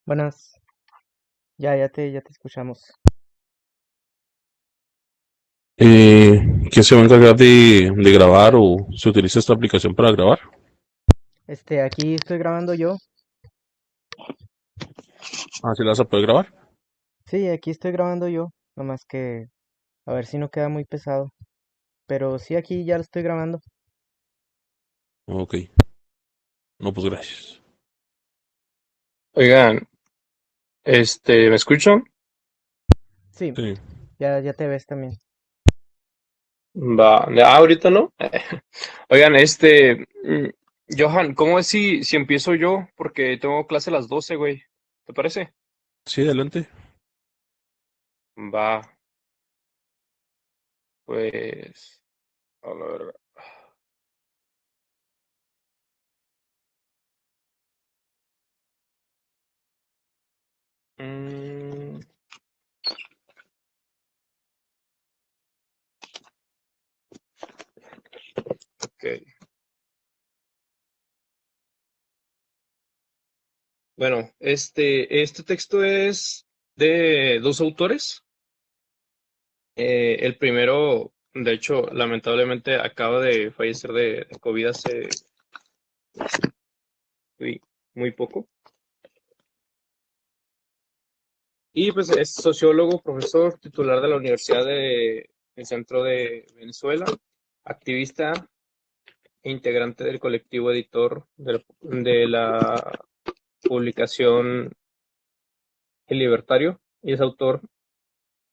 Buenas, ya te escuchamos. ¿Quién se va a encargar de grabar o se utiliza esta aplicación para grabar? Aquí estoy grabando yo. Ah, ¿sí la vas a poder grabar? Sí, aquí estoy grabando yo. Nomás que a ver si no queda muy pesado. Pero sí, aquí ya lo estoy grabando. Ok, no, pues gracias. Oigan, ¿me escuchan? Sí, Sí, ya te ves también. Va, ahorita no. Oigan, Johan, ¿cómo es si empiezo yo? Porque tengo clase a las 12, güey. ¿Te parece? sí, adelante. Va, pues, a la verga. Mm, ok. Bueno, este texto es de dos autores. El primero, de hecho, lamentablemente acaba de fallecer de COVID hace muy, muy poco. Y pues es sociólogo, profesor titular de la Universidad del Centro de Venezuela, activista e integrante del colectivo editor de la publicación El Libertario, y es autor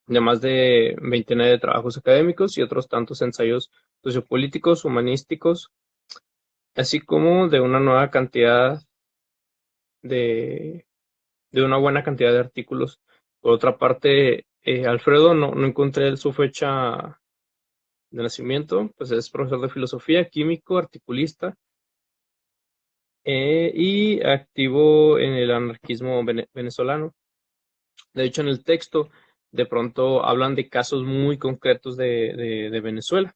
de más de veintena de trabajos académicos y otros tantos ensayos sociopolíticos, humanísticos, así como de una nueva cantidad de, de una buena cantidad de artículos. Por otra parte, Alfredo, no encontré su fecha de nacimiento, pues es profesor de filosofía, químico, articulista, y activo en el anarquismo venezolano. De hecho, en el texto de pronto hablan de casos muy concretos de Venezuela.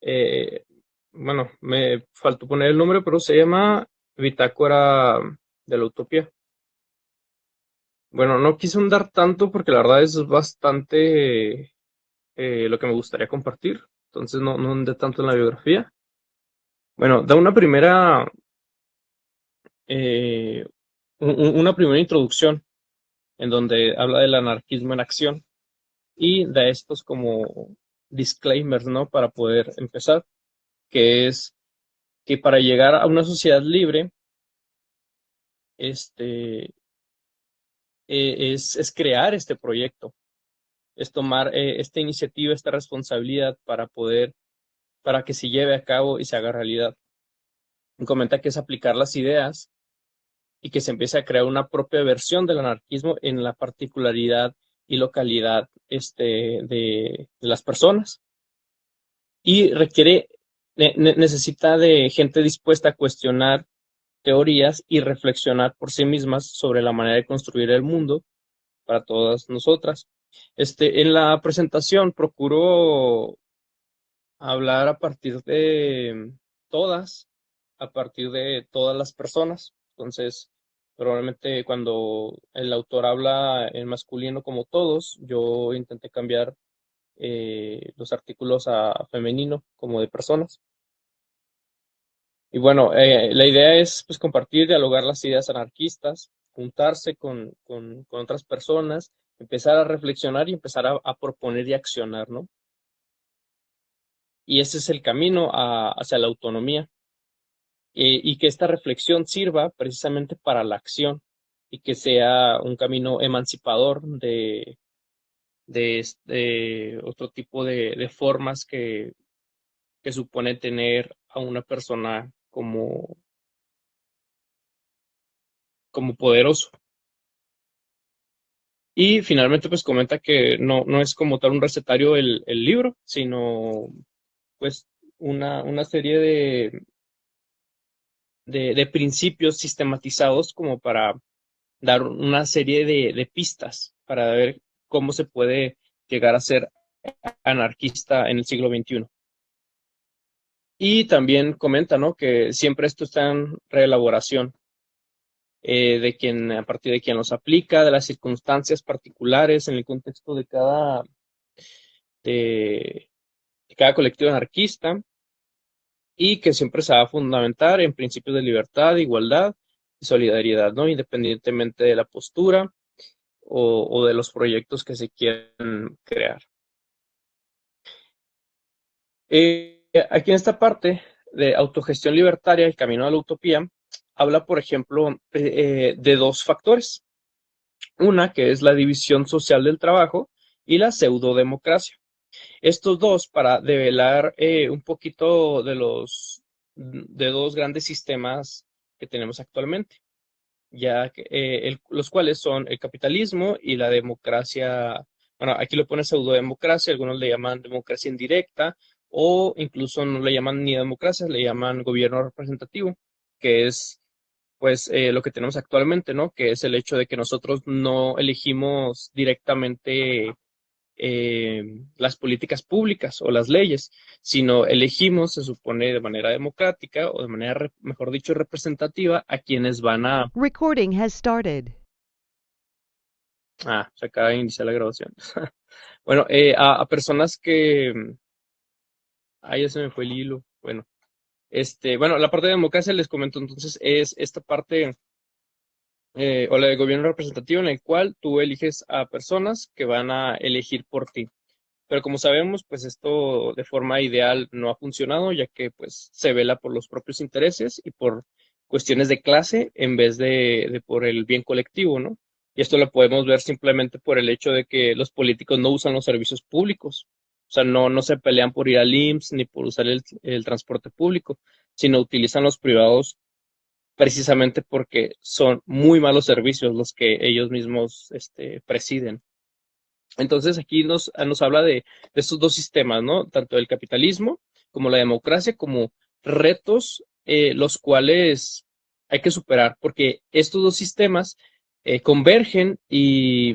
Eh, bueno, me faltó poner el nombre, pero se llama Bitácora de la Utopía. Bueno, no quise ahondar tanto porque la verdad es bastante lo que me gustaría compartir, entonces no ahondé tanto en la biografía. Bueno, da eh, una primera introducción en donde habla del anarquismo en acción y da estos como disclaimers, ¿no? Para poder empezar, que es que para llegar a una sociedad libre, este, es crear este proyecto, es tomar esta iniciativa, esta responsabilidad para que se lleve a cabo y se haga realidad. Comenta que es aplicar las ideas y que se empiece a crear una propia versión del anarquismo en la particularidad y localidad de las personas. Y necesita de gente dispuesta a cuestionar teorías y reflexionar por sí mismas sobre la manera de construir el mundo para todas nosotras. En la presentación procuro hablar todas, a partir de todas las personas. Entonces, probablemente cuando el autor habla en masculino como todos, yo intenté cambiar los artículos a femenino como de personas. Y bueno, la idea es pues compartir, dialogar las ideas anarquistas, juntarse con otras personas, empezar a reflexionar y empezar a proponer y accionar, ¿no? Y ese es el camino hacia la autonomía. Y que esta reflexión sirva precisamente para la acción y que sea un camino emancipador de otro tipo de formas que supone tener a una persona como poderoso. Y finalmente pues comenta que no es como tal un recetario el libro, sino pues una serie de principios sistematizados como para dar una serie de pistas para ver cómo se puede llegar a ser anarquista en el siglo XXI. Y también comenta, ¿no? Que siempre esto está en reelaboración. a partir de quién los aplica, de las circunstancias particulares en el contexto de, de cada colectivo anarquista, y que siempre se va a fundamentar en principios de libertad, igualdad y solidaridad, ¿no? Independientemente de la postura o de los proyectos que se quieran crear. Aquí en esta parte de autogestión libertaria, el camino a la utopía, habla, por ejemplo, de dos factores. Una que es la división social del trabajo y la pseudodemocracia. Estos dos para develar un poquito de dos grandes sistemas que tenemos actualmente, ya que, los cuales son el capitalismo y la democracia. Bueno, aquí lo pone pseudodemocracia, algunos le llaman democracia indirecta o incluso no le llaman ni democracia, le llaman gobierno representativo, que es pues lo que tenemos actualmente, ¿no? Que es el hecho de que nosotros no elegimos directamente las políticas públicas o las leyes, sino elegimos, se supone, de manera democrática o de manera, mejor dicho, representativa a quienes van a... Recording has started. Se acaba de iniciar la grabación. Bueno, a personas que... ya se me fue el hilo. Bueno, bueno, la parte de democracia les comento entonces es esta parte o la de gobierno representativo en el cual tú eliges a personas que van a elegir por ti. Pero como sabemos, pues esto de forma ideal no ha funcionado, ya que pues se vela por los propios intereses y por cuestiones de clase en vez de por el bien colectivo, ¿no? Y esto lo podemos ver simplemente por el hecho de que los políticos no usan los servicios públicos. O sea, no se pelean por ir al IMSS ni por usar el transporte público, sino utilizan los privados precisamente porque son muy malos servicios los que ellos mismos presiden. Entonces aquí nos habla de estos dos sistemas, ¿no? Tanto el capitalismo como la democracia, como retos los cuales hay que superar, porque estos dos sistemas convergen y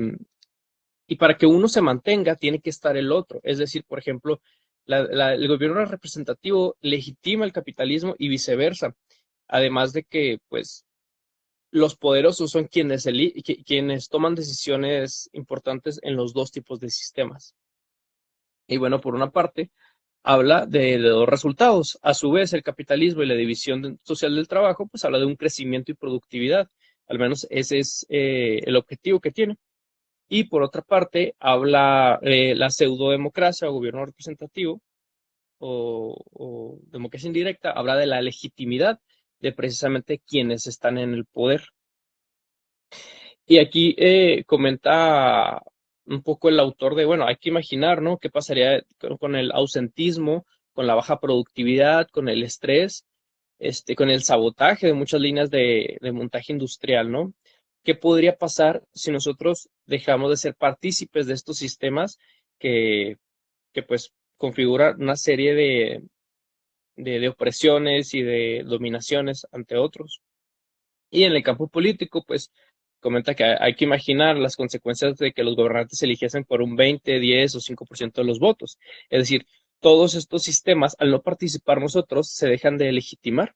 para que uno se mantenga tiene que estar el otro. Es decir, por ejemplo, el gobierno representativo legitima el capitalismo y viceversa. Además de que, pues, los poderosos son quienes toman decisiones importantes en los dos tipos de sistemas. Y bueno, por una parte, habla de dos resultados. A su vez, el capitalismo y la división social del trabajo, pues habla de un crecimiento y productividad. Al menos ese es el objetivo que tiene. Y por otra parte, habla la pseudodemocracia o gobierno representativo o democracia indirecta, habla de la legitimidad de precisamente quienes están en el poder. Y aquí comenta un poco el autor de, bueno, hay que imaginar, ¿no? ¿Qué pasaría con el ausentismo, con la baja productividad, con el estrés, con el sabotaje de muchas líneas de montaje industrial, ¿no? ¿Qué podría pasar si nosotros dejamos de ser partícipes de estos sistemas que, que pues configuran una serie de opresiones y de dominaciones ante otros? Y en el campo político, pues comenta que hay que imaginar las consecuencias de que los gobernantes se eligiesen por un 20, 10 o 5% de los votos. Es decir, todos estos sistemas, al no participar nosotros, se dejan de legitimar.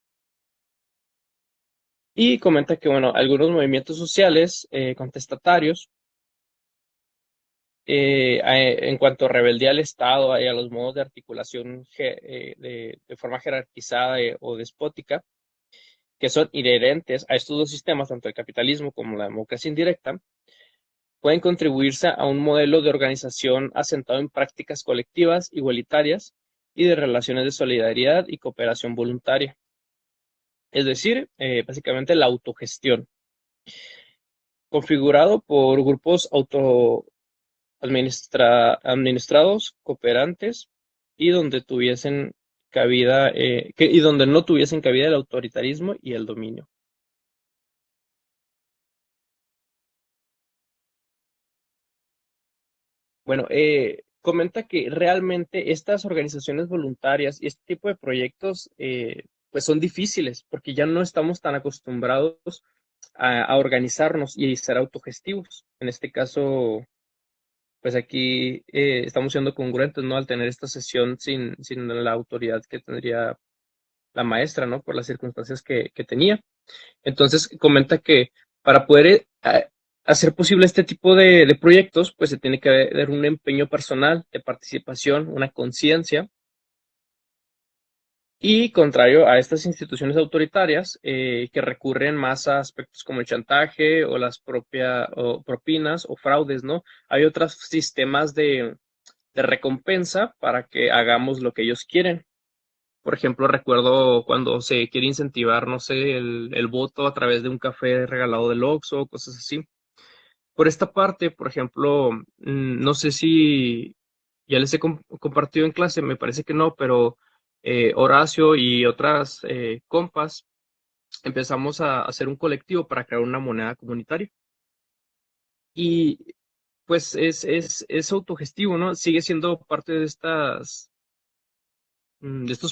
Y comenta que, bueno, algunos movimientos sociales contestatarios, en cuanto a rebeldía al Estado y a los modos de articulación de forma jerarquizada o despótica, que son inherentes a estos dos sistemas, tanto el capitalismo como la democracia indirecta, pueden contribuirse a un modelo de organización asentado en prácticas colectivas, igualitarias y de relaciones de solidaridad y cooperación voluntaria. Es decir, básicamente la autogestión, configurado por grupos administrados, cooperantes y donde tuviesen cabida, y donde no tuviesen cabida el autoritarismo y el dominio. Bueno, comenta que realmente estas organizaciones voluntarias y este tipo de proyectos pues son difíciles porque ya no estamos tan acostumbrados a organizarnos y ser autogestivos. En este caso, pues aquí estamos siendo congruentes, ¿no? Al tener esta sesión sin la autoridad que tendría la maestra, ¿no? Por las circunstancias que tenía. Entonces comenta que Para poder hacer posible este tipo de proyectos, pues se tiene que haber un empeño personal de participación, una conciencia. Y contrario a estas instituciones autoritarias que recurren más a aspectos como el chantaje o las propias propinas o fraudes, ¿no? Hay otros sistemas de recompensa para que hagamos lo que ellos quieren. Por ejemplo, recuerdo cuando se quiere incentivar, no sé, el voto a través de un café regalado del Oxxo, cosas así. Por esta parte, por ejemplo, no sé si ya les he compartido en clase, me parece que no, pero Horacio y otras compas empezamos a hacer un colectivo para crear una moneda comunitaria. Y pues es autogestivo, ¿no? Sigue siendo parte de estos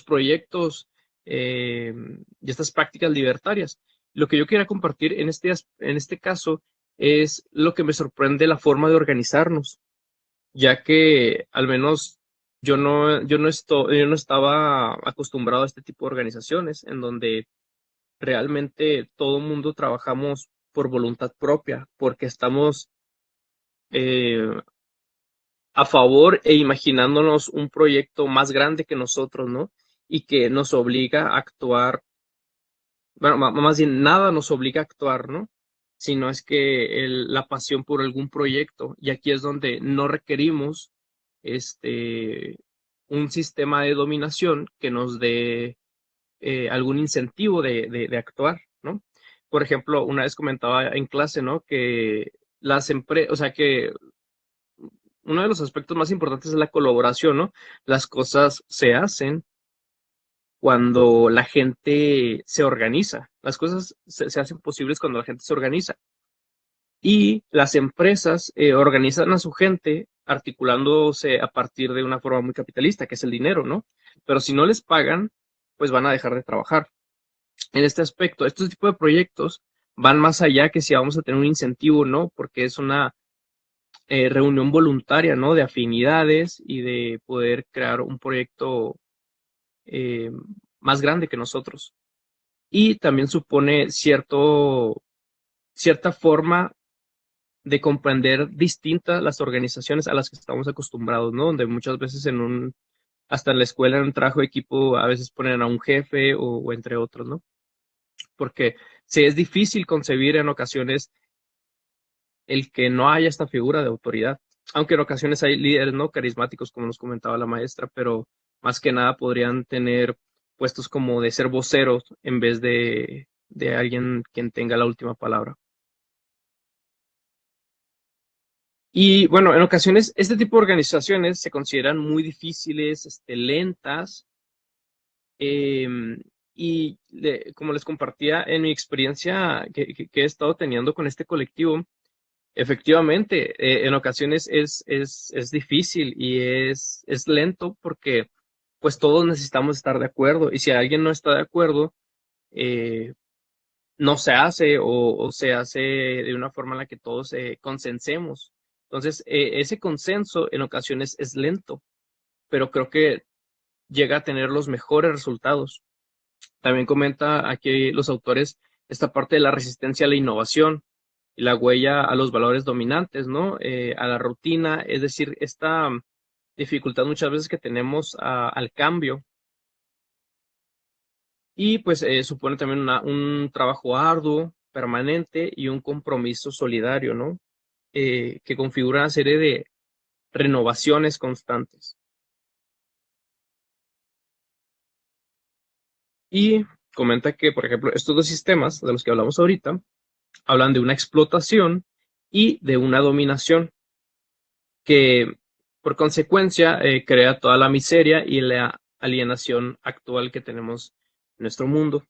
proyectos de estas prácticas libertarias. Lo que yo quería compartir en este caso es lo que me sorprende la forma de organizarnos, ya que al menos yo no estaba acostumbrado a este tipo de organizaciones en donde realmente todo el mundo trabajamos por voluntad propia, porque estamos eh, a favor e imaginándonos un proyecto más grande que nosotros, ¿no? Y que nos obliga a actuar, bueno, más bien nada nos obliga a actuar, ¿no? Sino es que la pasión por algún proyecto, y aquí es donde no requerimos este, un sistema de dominación que nos dé algún incentivo de actuar, ¿no? Por ejemplo, una vez comentaba en clase, ¿no? Que las empresas, o sea, que uno de los aspectos más importantes es la colaboración, ¿no? Las cosas se hacen cuando la gente se organiza. Las cosas se hacen posibles cuando la gente se organiza. Y las empresas organizan a su gente articulándose a partir de una forma muy capitalista, que es el dinero, ¿no? Pero si no les pagan, pues van a dejar de trabajar. En este aspecto, estos tipos de proyectos van más allá que si vamos a tener un incentivo, ¿no? Porque es una reunión voluntaria, ¿no? De afinidades y de poder crear un proyecto eh, más grande que nosotros. Y también supone cierta forma de comprender distintas las organizaciones a las que estamos acostumbrados, ¿no? Donde muchas veces hasta en la escuela en un trabajo de equipo a veces ponen a un jefe o entre otros, ¿no? Porque sí es difícil concebir en ocasiones el que no haya esta figura de autoridad, aunque en ocasiones hay líderes no carismáticos, como nos comentaba la maestra, pero más que nada podrían tener puestos como de ser voceros en vez de alguien quien tenga la última palabra. Y bueno, en ocasiones este tipo de organizaciones se consideran muy difíciles, lentas, y como les compartía en mi experiencia que he estado teniendo con este colectivo, efectivamente, en ocasiones es difícil y es lento porque pues todos necesitamos estar de acuerdo y si alguien no está de acuerdo, eh, no se hace o se hace de una forma en la que todos consensemos. Entonces, ese consenso en ocasiones es lento, pero creo que llega a tener los mejores resultados. También comenta aquí los autores esta parte de la resistencia a la innovación y la huella a los valores dominantes, ¿no? A la rutina, es decir, esta dificultad muchas veces que tenemos al cambio y pues supone también un trabajo arduo, permanente y un compromiso solidario, ¿no? Que configura una serie de renovaciones constantes. Y comenta que, por ejemplo, estos dos sistemas de los que hablamos ahorita hablan de una explotación y de una dominación que por consecuencia crea toda la miseria y la alienación actual que tenemos en nuestro mundo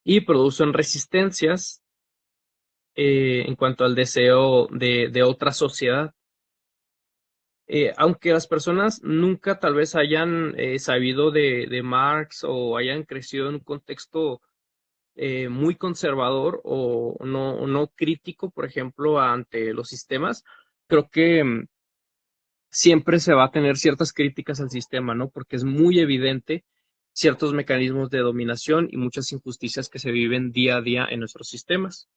y producen resistencias en cuanto al deseo de otra sociedad. Aunque las personas nunca tal vez hayan sabido de Marx o hayan crecido en un contexto muy conservador o no crítico, por ejemplo, ante los sistemas, creo que siempre se va a tener ciertas críticas al sistema, ¿no? Porque es muy evidente ciertos mecanismos de dominación y muchas injusticias que se viven día a día en nuestros sistemas.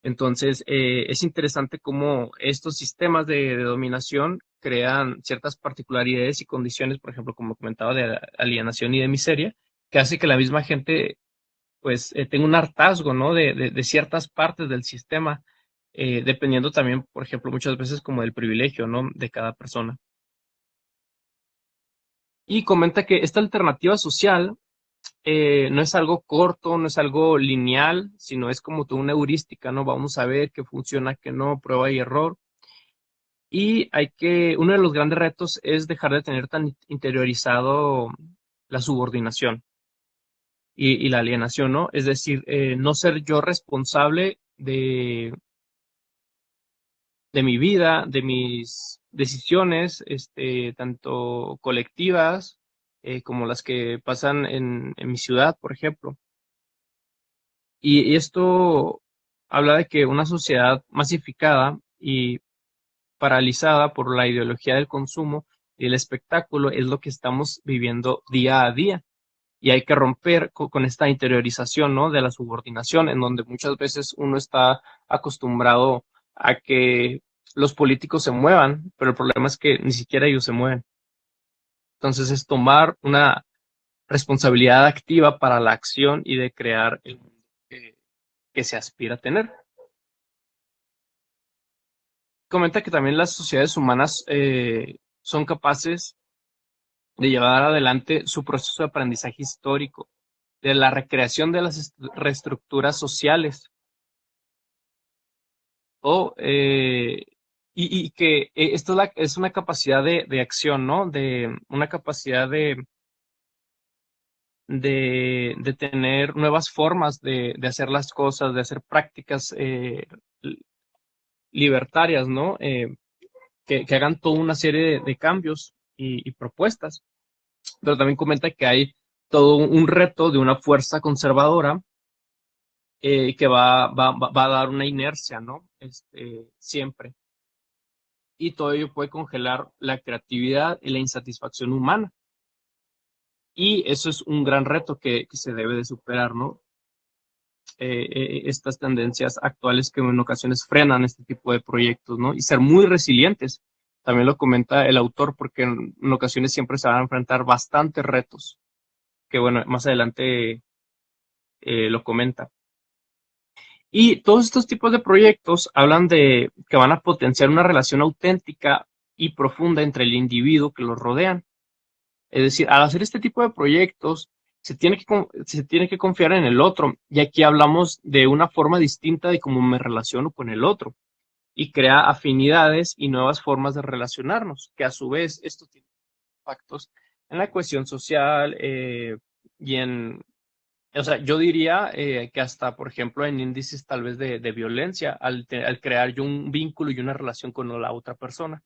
Entonces, es interesante cómo estos sistemas de dominación crean ciertas particularidades y condiciones, por ejemplo, como comentaba, de alienación y de miseria, que hace que la misma gente, pues, tenga un hartazgo, ¿no? De ciertas partes del sistema, dependiendo también, por ejemplo, muchas veces como del privilegio, ¿no? De cada persona. Y comenta que esta alternativa social no es algo corto, no es algo lineal, sino es como toda una heurística, ¿no? Vamos a ver qué funciona, qué no, prueba y error. Y uno de los grandes retos es dejar de tener tan interiorizado la subordinación y la alienación, ¿no? Es decir, no ser yo responsable de mi vida, de mis decisiones, tanto colectivas como las que pasan en mi ciudad, por ejemplo. Y esto habla de que una sociedad masificada y paralizada por la ideología del consumo y el espectáculo es lo que estamos viviendo día a día. Y hay que romper con esta interiorización, ¿no? De la subordinación, en donde muchas veces uno está acostumbrado a que los políticos se muevan, pero el problema es que ni siquiera ellos se mueven. Entonces es tomar una responsabilidad activa para la acción y de crear el mundo que se aspira a tener. Comenta que también las sociedades humanas son capaces de llevar adelante su proceso de aprendizaje histórico, de la recreación de las reestructuras sociales, o, y que esto es una capacidad de acción, ¿no? De una capacidad de tener nuevas formas de hacer las cosas, de hacer prácticas libertarias, ¿no? Que hagan toda una serie de cambios y propuestas. Pero también comenta que hay todo un reto de una fuerza conservadora que va a dar una inercia, ¿no? Siempre. Y todo ello puede congelar la creatividad y la insatisfacción humana. Y eso es un gran reto que se debe de superar, ¿no? Estas tendencias actuales que en ocasiones frenan este tipo de proyectos, ¿no? Y ser muy resilientes. También lo comenta el autor, porque en ocasiones siempre se van a enfrentar bastantes retos, que bueno, más adelante lo comenta. Y todos estos tipos de proyectos hablan de que van a potenciar una relación auténtica y profunda entre el individuo que los rodean. Es decir, al hacer este tipo de proyectos, se tiene que confiar en el otro. Y aquí hablamos de una forma distinta de cómo me relaciono con el otro. Y crea afinidades y nuevas formas de relacionarnos, que a su vez esto tiene impactos en la cohesión social y en, o sea, yo diría que hasta, por ejemplo, en índices tal vez de violencia, al crear yo un vínculo y una relación con la otra persona.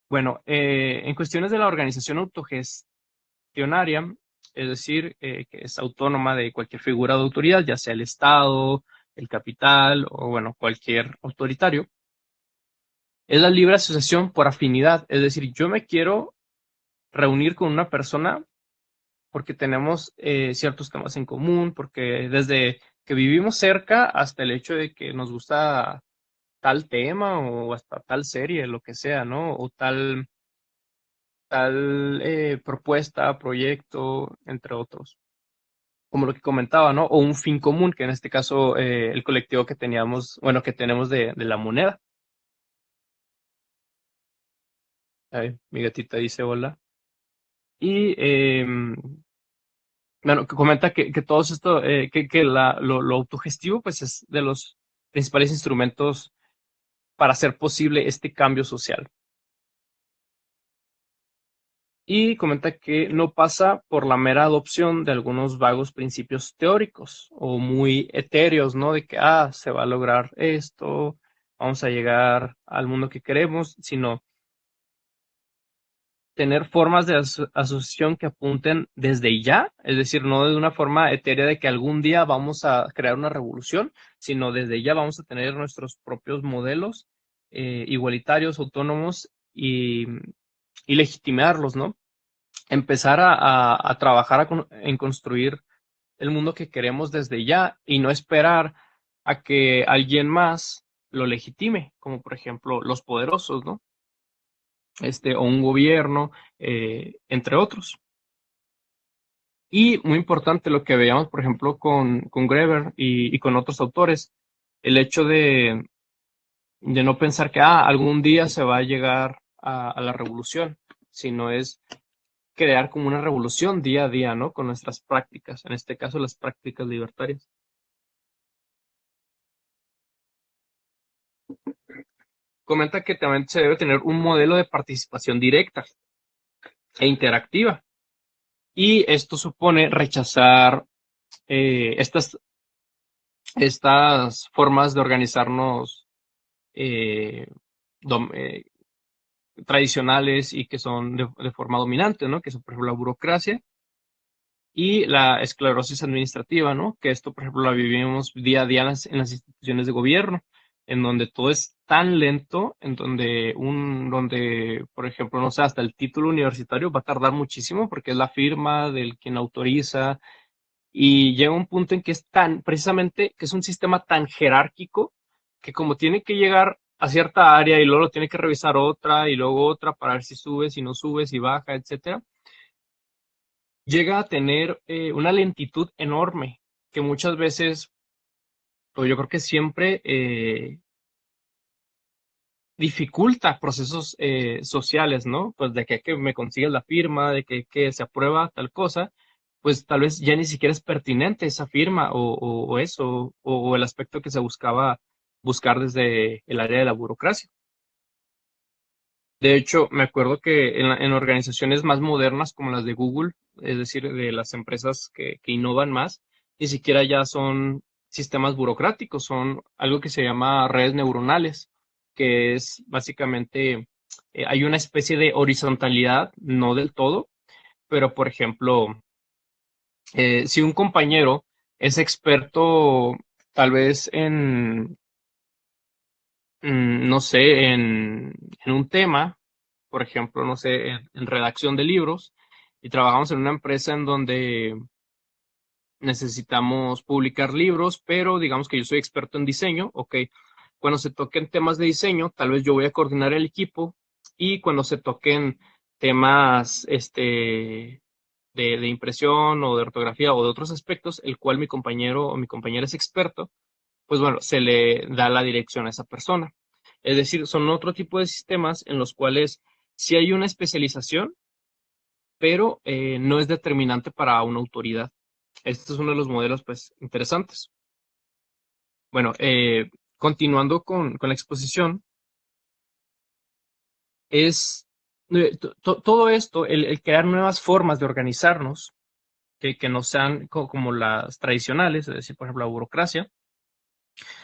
Bueno, en cuestiones de la organización autogestionaria, es decir, que es autónoma de cualquier figura de autoridad, ya sea el Estado, el capital o, bueno, cualquier autoritario, es la libre asociación por afinidad. Es decir, yo me quiero reunir con una persona porque tenemos ciertos temas en común, porque desde que vivimos cerca hasta el hecho de que nos gusta tal tema o hasta tal serie, lo que sea, ¿no? O tal propuesta, proyecto, entre otros. Como lo que comentaba, ¿no? O un fin común, que en este caso el colectivo que teníamos, bueno, que tenemos de la moneda. Ay, mi gatita dice hola. Y bueno, que comenta que todo esto, que lo autogestivo, pues es de los principales instrumentos para hacer posible este cambio social. Y comenta que no pasa por la mera adopción de algunos vagos principios teóricos o muy etéreos, ¿no? De que, se va a lograr esto, vamos a llegar al mundo que queremos, sino tener formas de asociación que apunten desde ya, es decir, no de una forma etérea de que algún día vamos a crear una revolución, sino desde ya vamos a tener nuestros propios modelos igualitarios, autónomos y legitimarlos, ¿no? Empezar a trabajar en construir el mundo que queremos desde ya y no esperar a que alguien más lo legitime, como por ejemplo los poderosos, ¿no? O un gobierno, entre otros. Y muy importante lo que veíamos, por ejemplo, con Greber y con otros autores, el hecho de no pensar que algún día se va a llegar a la revolución, sino es crear como una revolución día a día, ¿no? Con nuestras prácticas, en este caso las prácticas libertarias. Comenta que también se debe tener un modelo de participación directa e interactiva. Y esto supone rechazar estas formas de organizarnos eh, dom- eh, tradicionales y que son de forma dominante, ¿no? Que son, por ejemplo, la burocracia y la esclerosis administrativa, ¿no? Que esto, por ejemplo, la vivimos día a día en las instituciones de gobierno, en donde todo es tan lento, en donde, por ejemplo, no sé, hasta el título universitario va a tardar muchísimo porque es la firma del quien autoriza y llega un punto en que es precisamente, que es un sistema tan jerárquico que como tiene que llegar a cierta área y luego lo tiene que revisar otra y luego otra para ver si sube, si no sube, si baja, etcétera, llega a tener una lentitud enorme que muchas veces, o yo creo que siempre dificulta procesos sociales, ¿no? Pues de que me consigues la firma, de que se aprueba tal cosa, pues tal vez ya ni siquiera es pertinente esa firma o eso, o el aspecto que se buscaba buscar desde el área de la burocracia. De hecho, me acuerdo que en organizaciones más modernas como las de Google, es decir, de las empresas que innovan más, ni siquiera ya son sistemas burocráticos, son algo que se llama redes neuronales, que es básicamente, hay una especie de horizontalidad, no del todo, pero por ejemplo, si un compañero es experto tal vez no sé, en un tema, por ejemplo, no sé, en redacción de libros, y trabajamos en una empresa en donde necesitamos publicar libros, pero digamos que yo soy experto en diseño, ok, cuando se toquen temas de diseño, tal vez yo voy a coordinar el equipo, y cuando se toquen temas de impresión o de ortografía o de otros aspectos, el cual mi compañero o mi compañera es experto, pues bueno, se le da la dirección a esa persona. Es decir, son otro tipo de sistemas en los cuales sí hay una especialización, pero no es determinante para una autoridad. Este es uno de los modelos, pues, interesantes. Bueno, continuando con la exposición, es todo esto, el crear nuevas formas de organizarnos, que no sean como las tradicionales, es decir, por ejemplo, la burocracia,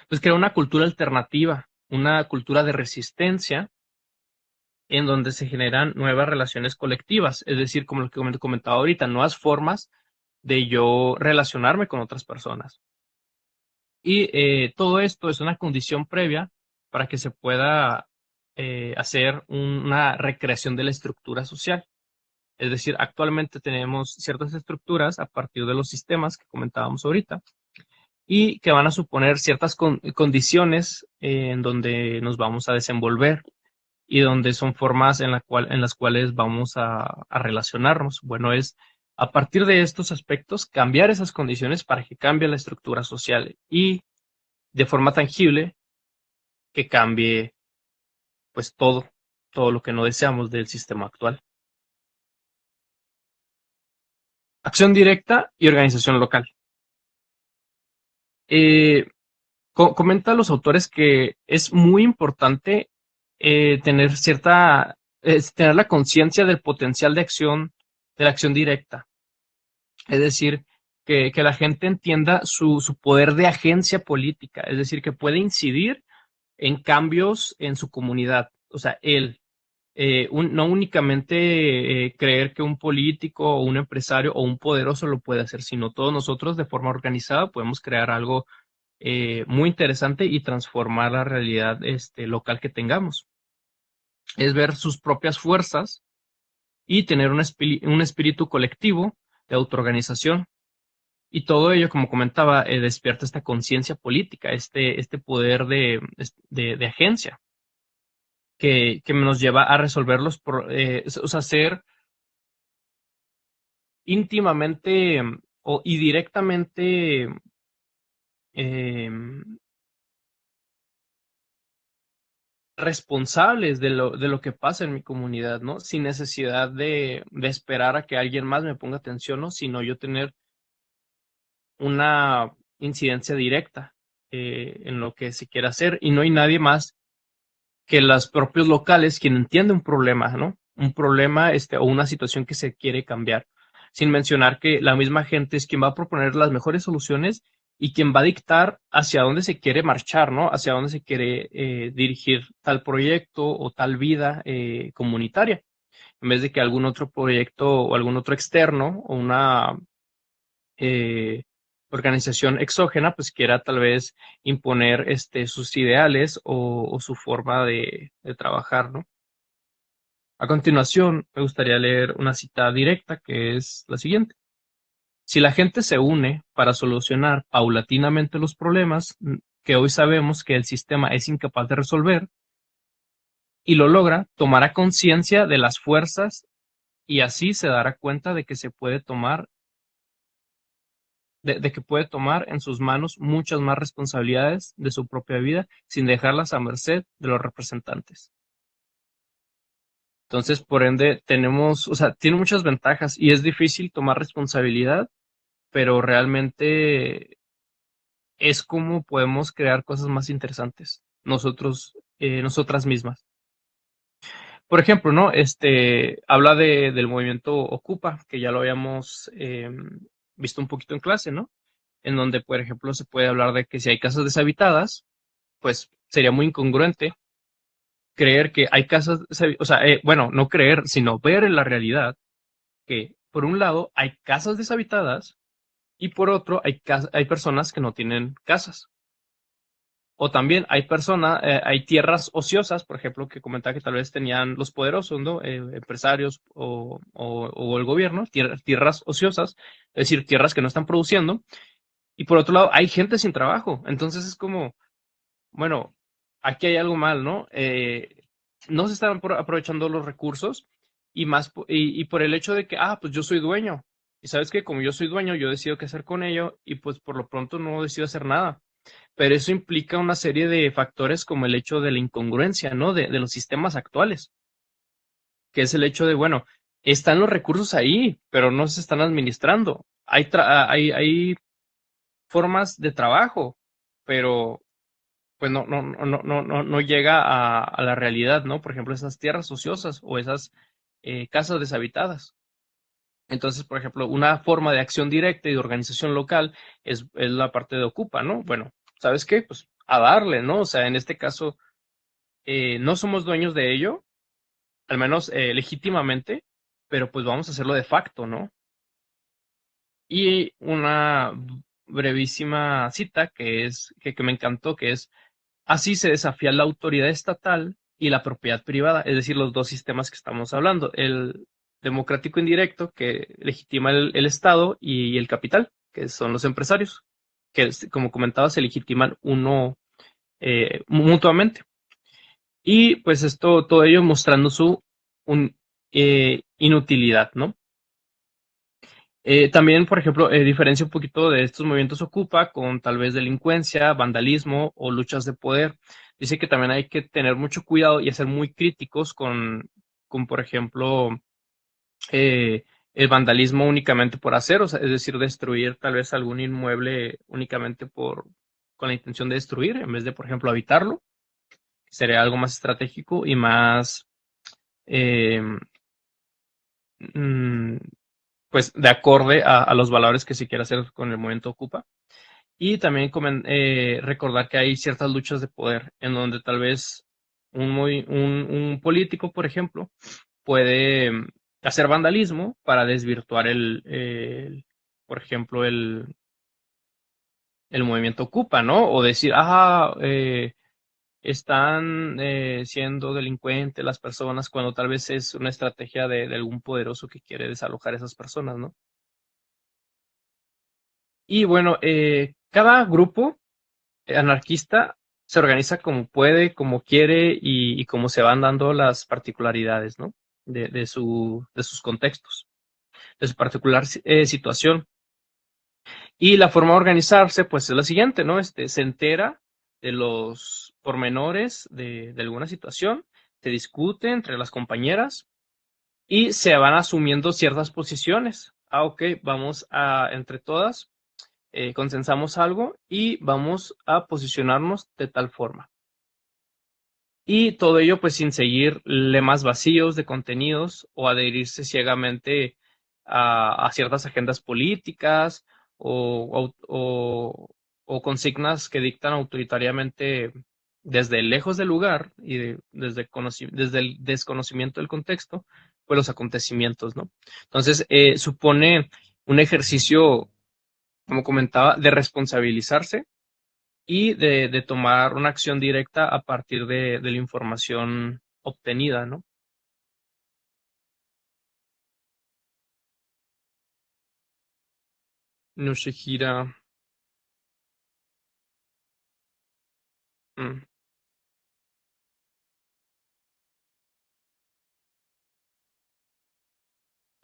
pues crear una cultura alternativa, una cultura de resistencia en donde se generan nuevas relaciones colectivas, es decir, como lo que comentaba ahorita, nuevas formas de yo relacionarme con otras personas. Y todo esto es una condición previa para que se pueda hacer una recreación de la estructura social. Es decir, actualmente tenemos ciertas estructuras a partir de los sistemas que comentábamos ahorita y que van a suponer ciertas condiciones en donde nos vamos a desenvolver y donde son formas en las cuales vamos a relacionarnos. Bueno, es a partir de estos aspectos cambiar esas condiciones para que cambie la estructura social y de forma tangible que cambie pues todo lo que no deseamos del sistema actual. Acción directa y organización local. Eh, comenta a los autores que es muy importante tener tener la conciencia del potencial de la acción directa. Es decir, que la gente entienda su poder de agencia política, es decir, que puede incidir en cambios en su comunidad. O sea, no únicamente creer que un político o un empresario o un poderoso lo puede hacer, sino todos nosotros de forma organizada podemos crear algo muy interesante y transformar la realidad local que tengamos. Es ver sus propias fuerzas y tener un espíritu colectivo de autoorganización Y todo ello, como comentaba, despierta esta conciencia política, este poder de agencia que nos lleva a resolver o sea, ser íntimamente y directamente eh, responsables de lo que pasa en mi comunidad, ¿no? Sin necesidad de esperar a que alguien más me ponga atención, ¿no? Sino yo tener una incidencia directa en lo que se quiere hacer y no hay nadie más que los propios locales quien entiende un problema, ¿no? Un problema o una situación que se quiere cambiar. Sin mencionar que la misma gente es quien va a proponer las mejores soluciones y quien va a dictar hacia dónde se quiere marchar, ¿no? Hacia dónde se quiere dirigir tal proyecto o tal vida comunitaria, en vez de que algún otro proyecto o algún otro externo o una eh, organización exógena pues quiera tal vez imponer sus ideales o su forma de trabajar, ¿no? A continuación, me gustaría leer una cita directa que es la siguiente. Si la gente se une para solucionar paulatinamente los problemas que hoy sabemos que el sistema es incapaz de resolver y lo logra, tomará conciencia de las fuerzas y así se dará cuenta de que se puede tomar de que puede tomar en sus manos muchas más responsabilidades de su propia vida sin dejarlas a merced de los representantes. Entonces, por ende, o sea, tiene muchas ventajas y es difícil tomar responsabilidad, pero realmente es como podemos crear cosas más interesantes nosotras mismas. Por ejemplo, ¿no? Habla del movimiento Ocupa, que ya lo habíamos visto un poquito en clase, ¿no? En donde, por ejemplo, se puede hablar de que si hay casas deshabitadas, pues sería muy incongruente creer que hay casas, o sea, bueno, no creer, sino ver en la realidad que, por un lado, hay casas deshabitadas y por otro, hay personas que no tienen casas. O también hay tierras ociosas, por ejemplo, que comentaba que tal vez tenían los poderosos, ¿no? Empresarios o el gobierno, tierras ociosas, es decir, tierras que no están produciendo. Y por otro lado, hay gente sin trabajo. Entonces es como, bueno, aquí hay algo mal, ¿no? No se están aprovechando los recursos y por el hecho de que, pues yo soy dueño. Y sabes que como yo soy dueño, yo decido qué hacer con ello y pues por lo pronto no decido hacer nada. Pero eso implica una serie de factores como el hecho de la incongruencia, ¿no? De los sistemas actuales, que es el hecho de, bueno, están los recursos ahí, pero no se están administrando. Hay formas de trabajo, pero pues no llega a la realidad, ¿no? Por ejemplo, esas tierras ociosas o esas casas deshabitadas. Entonces, por ejemplo, una forma de acción directa y de organización local es la parte de Ocupa, ¿no? Bueno, ¿sabes qué? Pues a darle, ¿no? O sea, en este caso, no somos dueños de ello, al menos legítimamente, pero pues vamos a hacerlo de facto, ¿no? Y una brevísima cita que me encantó, que es así se desafía la autoridad estatal y la propiedad privada, es decir, los dos sistemas que estamos hablando, el democrático indirecto que legitima el Estado y el capital, que son los empresarios, que como comentaba se legitiman uno mutuamente. Y pues todo ello mostrando su inutilidad, ¿no? También, por ejemplo, diferencia un poquito de estos movimientos Ocupa con tal vez delincuencia, vandalismo o luchas de poder. Dice que también hay que tener mucho cuidado y ser muy críticos con por ejemplo, eh, el vandalismo únicamente por hacer, o sea, es decir, destruir tal vez algún inmueble únicamente con la intención de destruir, en vez de, por ejemplo, habitarlo. Sería algo más estratégico y más, eh, mm, pues, de acorde a los valores que se quiere hacer con el movimiento Ocupa. Y también recordar que hay ciertas luchas de poder en donde tal vez un político, por ejemplo, puede hacer vandalismo para desvirtuar por ejemplo, el movimiento Ocupa, ¿no? O decir, están siendo delincuentes las personas cuando tal vez es una estrategia de algún poderoso que quiere desalojar a esas personas, ¿no? Y bueno, cada grupo anarquista se organiza como puede, como quiere y como se van dando las particularidades, ¿no? De sus contextos, de su particular situación. Y la forma de organizarse, pues es la siguiente, ¿no? Se entera de los pormenores de alguna situación, se discute entre las compañeras y se van asumiendo ciertas posiciones. Ah, ok, vamos a, entre todas, consensamos algo y vamos a posicionarnos de tal forma. Y todo ello pues sin seguir lemas vacíos de contenidos o adherirse ciegamente a ciertas agendas políticas o consignas que dictan autoritariamente desde lejos del lugar y desde el desconocimiento del contexto, pues los acontecimientos, ¿no? Entonces, supone un ejercicio, como comentaba, de responsabilizarse y de tomar una acción directa a partir de la información obtenida, ¿no? Noshihira. mm,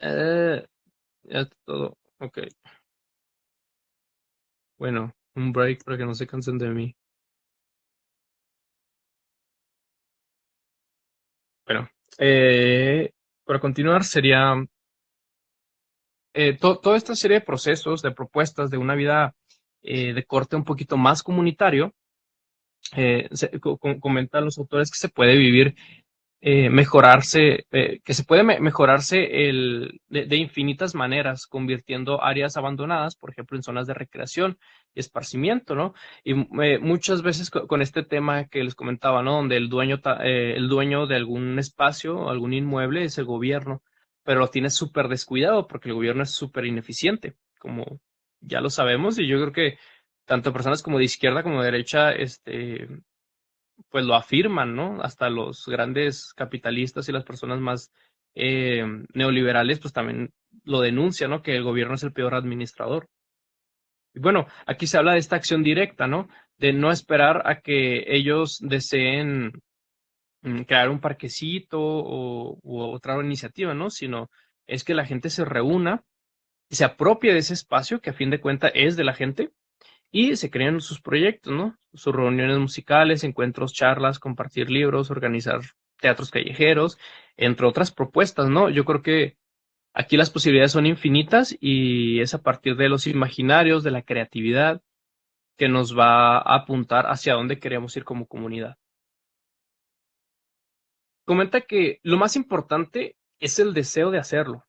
eh, ya está todo. Ok. Bueno, un break para que no se cansen de mí. Bueno, eh, para continuar sería toda esta serie de procesos, de propuestas de una vida de corte un poquito más comunitario. Comentan los autores que se puede vivir mejorarse, que se puede mejorarse de infinitas maneras, convirtiendo áreas abandonadas, por ejemplo, en zonas de recreación y esparcimiento, ¿no? Y muchas veces con este tema que les comentaba, ¿no? Donde el dueño de algún espacio, algún inmueble es el gobierno, pero lo tiene súper descuidado porque el gobierno es súper ineficiente, como ya lo sabemos, y yo creo que tanto personas como de izquierda como de derecha, pues lo afirman, ¿no? Hasta los grandes capitalistas y las personas más eh, neoliberales, pues también lo denuncian, ¿no? Que el gobierno es el peor administrador. Y bueno, aquí se habla de esta acción directa, ¿no? De no esperar a que ellos deseen crear un parquecito u otra iniciativa, ¿no? Sino es que la gente se reúna y se apropie de ese espacio que a fin de cuentas es de la gente y se crean sus proyectos, ¿no? Sus reuniones musicales, encuentros, charlas, compartir libros, organizar teatros callejeros, entre otras propuestas, ¿no? Yo creo que aquí las posibilidades son infinitas y es a partir de los imaginarios, de la creatividad, que nos va a apuntar hacia dónde queremos ir como comunidad. Comenta que lo más importante es el deseo de hacerlo.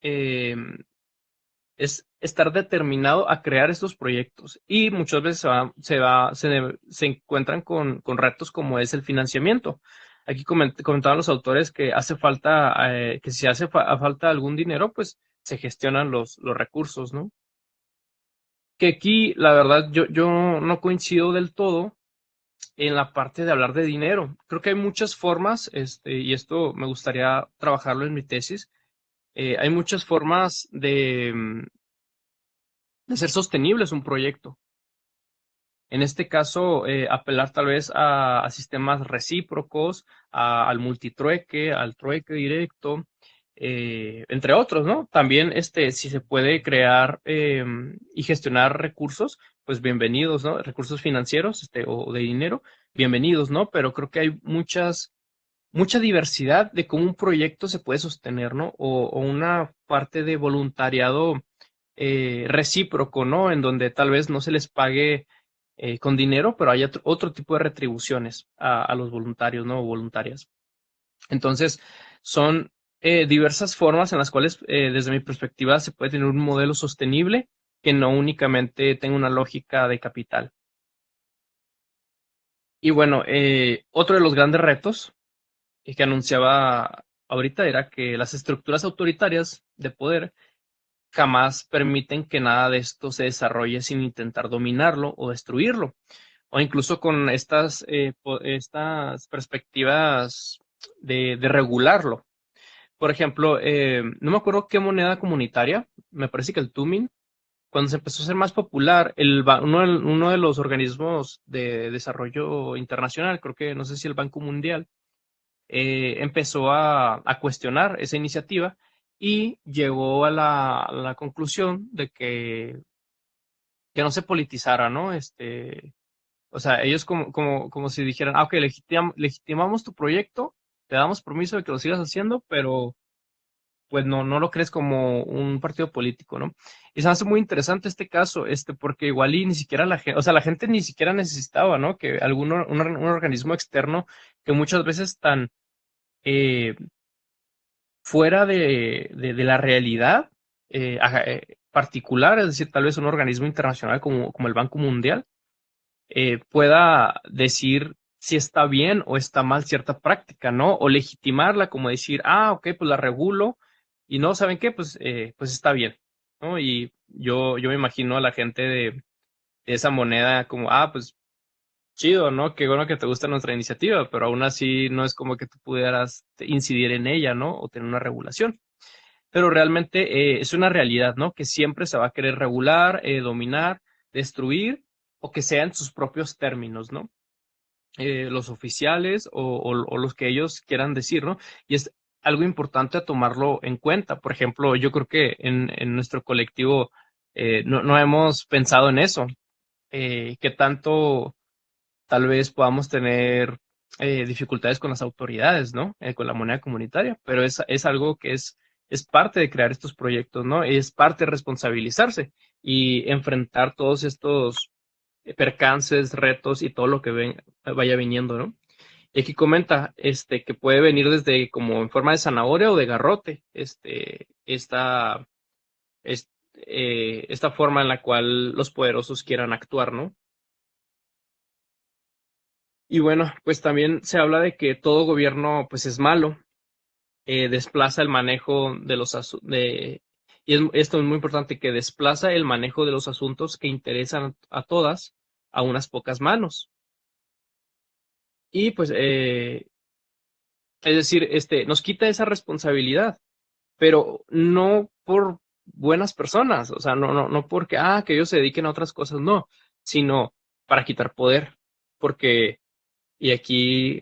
Eh, es estar determinado a crear estos proyectos y muchas veces se encuentran con retos como es el financiamiento. Aquí comentaban los autores que hace falta, que si hace falta algún dinero, pues se gestionan los recursos, ¿no? Que aquí, la verdad, yo no coincido del todo en la parte de hablar de dinero. Creo que hay muchas formas, y esto me gustaría trabajarlo en mi tesis. Hay muchas formas de hacer sostenibles un proyecto. En este caso, apelar tal vez a sistemas recíprocos, al multitrueque, al trueque directo, entre otros, ¿no? También, si se puede crear y gestionar recursos, pues bienvenidos, ¿no? Recursos financieros, o de dinero, bienvenidos, ¿no? Pero creo que hay mucha diversidad de cómo un proyecto se puede sostener, ¿no? O una parte de voluntariado recíproco, ¿no? En donde tal vez no se les pague con dinero, pero hay otro tipo de retribuciones a los voluntarios, ¿no? O voluntarias. Entonces, son diversas formas en las cuales, desde mi perspectiva, se puede tener un modelo sostenible que no únicamente tenga una lógica de capital. Y bueno, otro de los grandes retos que anunciaba ahorita era que las estructuras autoritarias de poder jamás permiten que nada de esto se desarrolle sin intentar dominarlo o destruirlo, o incluso con estas perspectivas de regularlo. Por ejemplo, no me acuerdo qué moneda comunitaria, me parece que el Tumin, cuando se empezó a ser más popular, uno de los organismos de desarrollo internacional, creo que no sé si el Banco Mundial, empezó a cuestionar esa iniciativa y llegó a la conclusión de que no se politizara, ¿no? O sea, ellos como si dijeran, ah, ok, legitimamos tu proyecto, te damos permiso de que lo sigas haciendo, pero pues no lo crees como un partido político, ¿no? Y se me hace muy interesante este caso, porque igual y ni siquiera la gente, o sea, la gente ni siquiera necesitaba, ¿no? Que un organismo externo que muchas veces tan eh, fuera de la realidad particular, es decir, tal vez un organismo internacional como el Banco Mundial, pueda decir si está bien o está mal cierta práctica, ¿no? O legitimarla como decir, ah, ok, pues la regulo y no, ¿saben qué? Pues está bien, ¿no? Y yo me imagino a la gente de esa moneda como, ah, pues chido, ¿no? Qué bueno que te gusta nuestra iniciativa, pero aún así no es como que tú pudieras incidir en ella, ¿no? O tener una regulación. Pero realmente es una realidad, ¿no? Que siempre se va a querer regular, dominar, destruir o que sea en sus propios términos, ¿no? Los oficiales o los que ellos quieran decir, ¿no? Y es algo importante a tomarlo en cuenta. Por ejemplo, yo creo que en nuestro colectivo no hemos pensado en eso. Que tanto tal vez podamos tener dificultades con las autoridades, ¿no? Con la moneda comunitaria, pero es algo que es parte de crear estos proyectos, ¿no? Es parte de responsabilizarse y enfrentar todos estos percances, retos y todo lo que vaya viniendo, ¿no? Y aquí comenta que puede venir desde como en forma de zanahoria o de garrote, es- esta forma en la cual los poderosos quieran actuar, ¿no? Y bueno, pues también se habla de que todo gobierno pues es malo, desplaza el manejo de los esto es muy importante, que desplaza el manejo de los asuntos que interesan a todas a unas pocas manos. Y pues, es decir, nos quita esa responsabilidad, pero no por buenas personas, o sea, no porque, que ellos se dediquen a otras cosas, no, sino para quitar poder, porque, y aquí,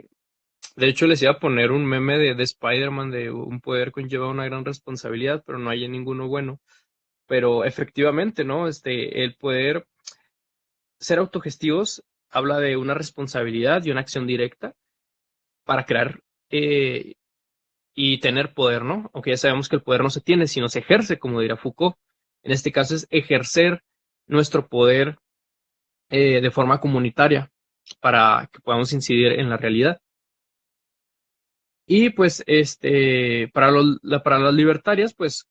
de hecho, les iba a poner un meme de Spider-Man de un poder conlleva una gran responsabilidad, pero no hay ninguno bueno. Pero efectivamente, ¿no? El poder ser autogestivos habla de una responsabilidad y una acción directa para crear y tener poder, ¿no? Aunque ya sabemos que el poder no se tiene, sino se ejerce, como dirá Foucault. En este caso es ejercer nuestro poder de forma comunitaria para que podamos incidir en la realidad. Y pues para las libertarias, pues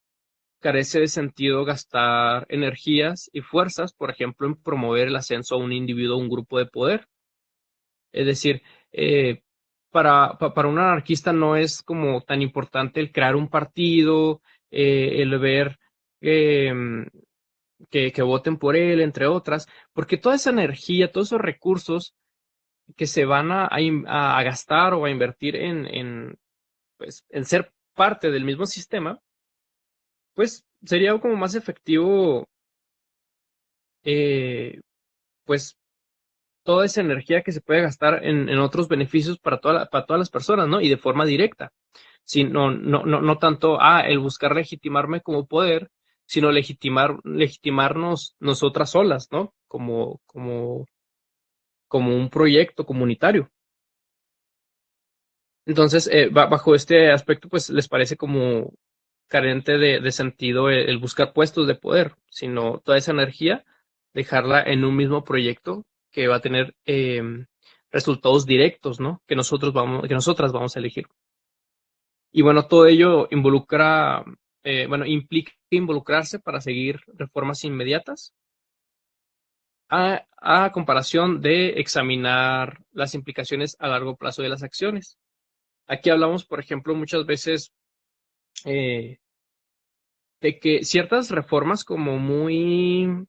carece de sentido gastar energías y fuerzas, por ejemplo, en promover el ascenso a un individuo o un grupo de poder. Es decir, eh, para un anarquista no es como tan importante el crear un partido, el ver eh, que voten por él, entre otras, porque toda esa energía, todos esos recursos que se van a gastar o a invertir pues, en ser parte del mismo sistema, pues sería como más efectivo, eh, pues toda esa energía que se puede gastar en otros beneficios para todas las personas, ¿no? Y de forma directa. No tanto, el buscar legitimarme como poder, sino legitimarnos nosotras solas, ¿no? Como un proyecto comunitario. Entonces, bajo este aspecto, pues les parece como carente de sentido el buscar puestos de poder, sino toda esa energía, dejarla en un mismo proyecto que va a tener resultados directos, ¿no? Que nosotras vamos a elegir. Y bueno, todo ello implica involucrarse para seguir reformas inmediatas, a comparación de examinar las implicaciones a largo plazo de las acciones. Aquí hablamos, por ejemplo, muchas veces eh, de que ciertas reformas como muy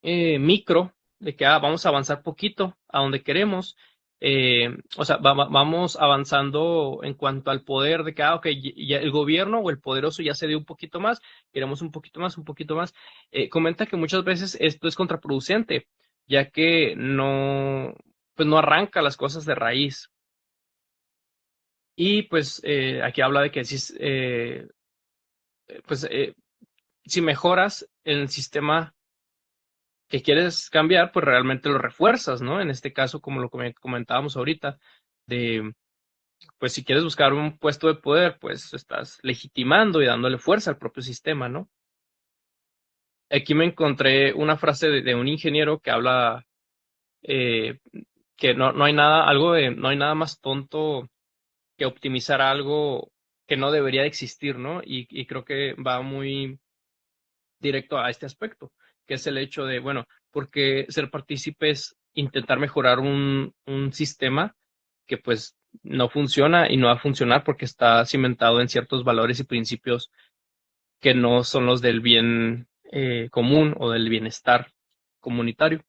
micro, de que vamos a avanzar poquito a donde queremos, o sea, vamos avanzando en cuanto al poder de que, ok, ya el gobierno o el poderoso ya se dio un poquito más, queremos un poquito más, un poquito más. Comenta que muchas veces esto es contraproducente, ya que no, pues no arranca las cosas de raíz. Y pues aquí habla de que pues, si mejoras el sistema que quieres cambiar, pues realmente lo refuerzas, ¿no? En este caso, como lo comentábamos ahorita, de, pues si quieres buscar un puesto de poder, pues estás legitimando y dándole fuerza al propio sistema, ¿no? Aquí me encontré una frase de un ingeniero que habla eh, que no hay nada, no hay nada más tonto que optimizar algo que no debería de existir, ¿no? Y creo que va muy directo a este aspecto, que es el hecho de, bueno, porque ser partícipes, intentar mejorar un sistema que pues no funciona y no va a funcionar porque está cimentado en ciertos valores y principios que no son los del bien común o del bienestar comunitario.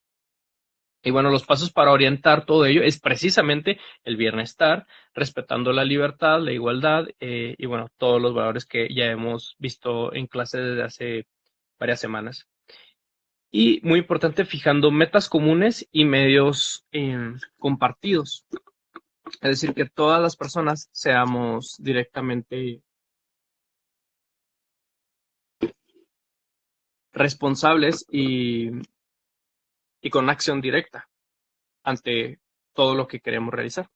Y bueno, los pasos para orientar todo ello es precisamente el bienestar, respetando la libertad, la igualdad y bueno, todos los valores que ya hemos visto en clase desde hace varias semanas. Y muy importante, fijando metas comunes y medios compartidos. Es decir, que todas las personas seamos directamente responsables y con acción directa ante todo lo que queremos realizar.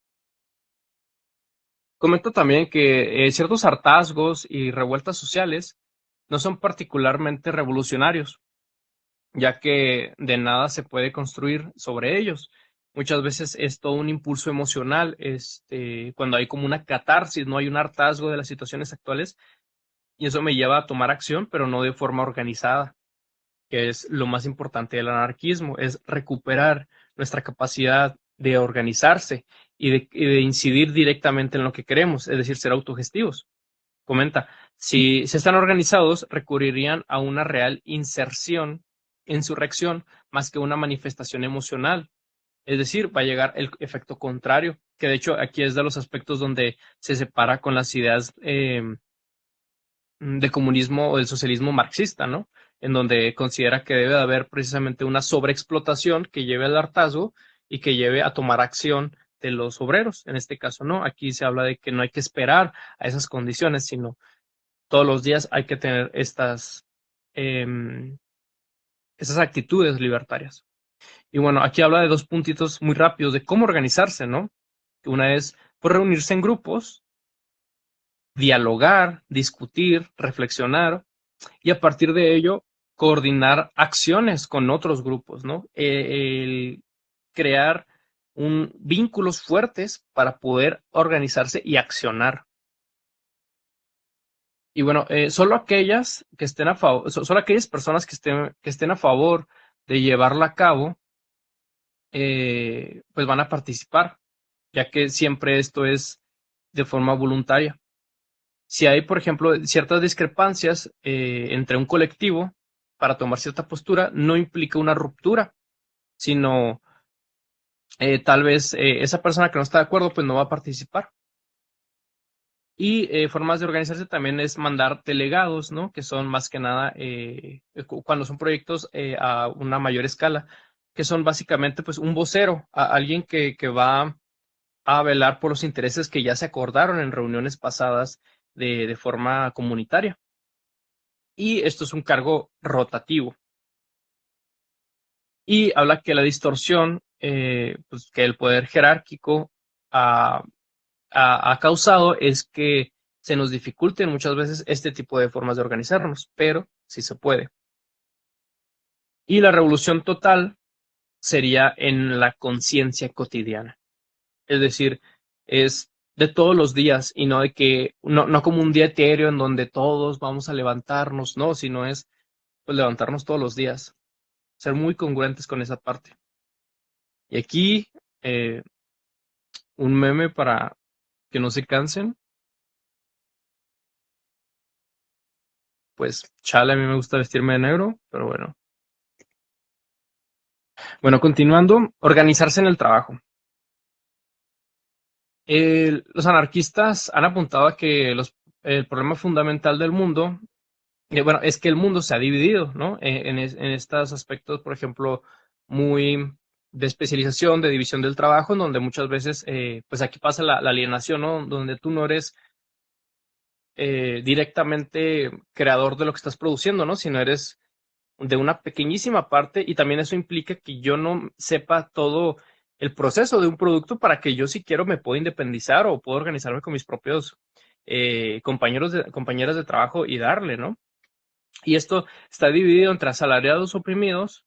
Comento también que ciertos hartazgos y revueltas sociales no son particularmente revolucionarios, ya que de nada se puede construir sobre ellos. Muchas veces es todo un impulso emocional, cuando hay como una catarsis, no hay un hartazgo de las situaciones actuales, y eso me lleva a tomar acción, pero no de forma organizada, que es lo más importante del anarquismo, es recuperar nuestra capacidad de organizarse y de incidir directamente en lo que queremos, es decir, ser autogestivos. Comenta, si se están organizados, recurrirían a una real insurrección, más que una manifestación emocional. Es decir, va a llegar el efecto contrario, que de hecho aquí es de los aspectos donde se separa con las ideas de comunismo o del socialismo marxista, ¿no? En donde considera que debe de haber precisamente una sobreexplotación que lleve al hartazgo y que lleve a tomar acción de los obreros. En este caso, no. Aquí se habla de que no hay que esperar a esas condiciones, sino todos los días hay que tener em, estas actitudes libertarias. Y bueno, aquí habla de dos puntitos muy rápidos de cómo organizarse, ¿no? Una es pues, reunirse en grupos, dialogar, discutir, reflexionar y a partir de ello coordinar acciones con otros grupos, ¿no? El crear vínculos fuertes para poder organizarse y accionar. Y bueno, solo aquellas que estén a favor, solo aquellas personas que estén a favor de llevarla a cabo, pues van a participar, ya que siempre esto es de forma voluntaria. Si hay, por ejemplo, ciertas discrepancias entre un colectivo para tomar cierta postura, no implica una ruptura, sino tal vez esa persona que no está de acuerdo, pues no va a participar. Y formas de organizarse también es mandar delegados, ¿no? Que son más que nada, cuando son proyectos a una mayor escala, que son básicamente pues un vocero, alguien que va a velar por los intereses que ya se acordaron en reuniones pasadas de forma comunitaria. Y esto es un cargo rotativo. Y habla que la distorsión, pues que el poder jerárquico ha causado es que se nos dificulten muchas veces este tipo de formas de organizarnos, pero sí se puede. Y la revolución total sería en la conciencia cotidiana. Es decir, es de todos los días y no de que, no como un día etéreo en donde todos vamos a levantarnos, no, sino es pues levantarnos todos los días, ser muy congruentes con esa parte. Y aquí eh, un meme para que no se cansen, pues chale, a mí me gusta vestirme de negro, pero bueno. Bueno, continuando, organizarse en el trabajo. Los anarquistas han apuntado a que el problema fundamental del mundo, bueno, es que el mundo se ha dividido, ¿no? En estos aspectos, por ejemplo, muy de especialización, de división del trabajo, en donde muchas veces, pues aquí pasa la alienación, ¿no? Donde tú no eres directamente creador de lo que estás produciendo, ¿no? Sino eres de una pequeñísima parte, y también eso implica que yo no sepa todo el proceso de un producto para que yo, si quiero, me pueda independizar o puedo organizarme con mis propios compañeras de trabajo y darle, ¿no? Y esto está dividido entre asalariados oprimidos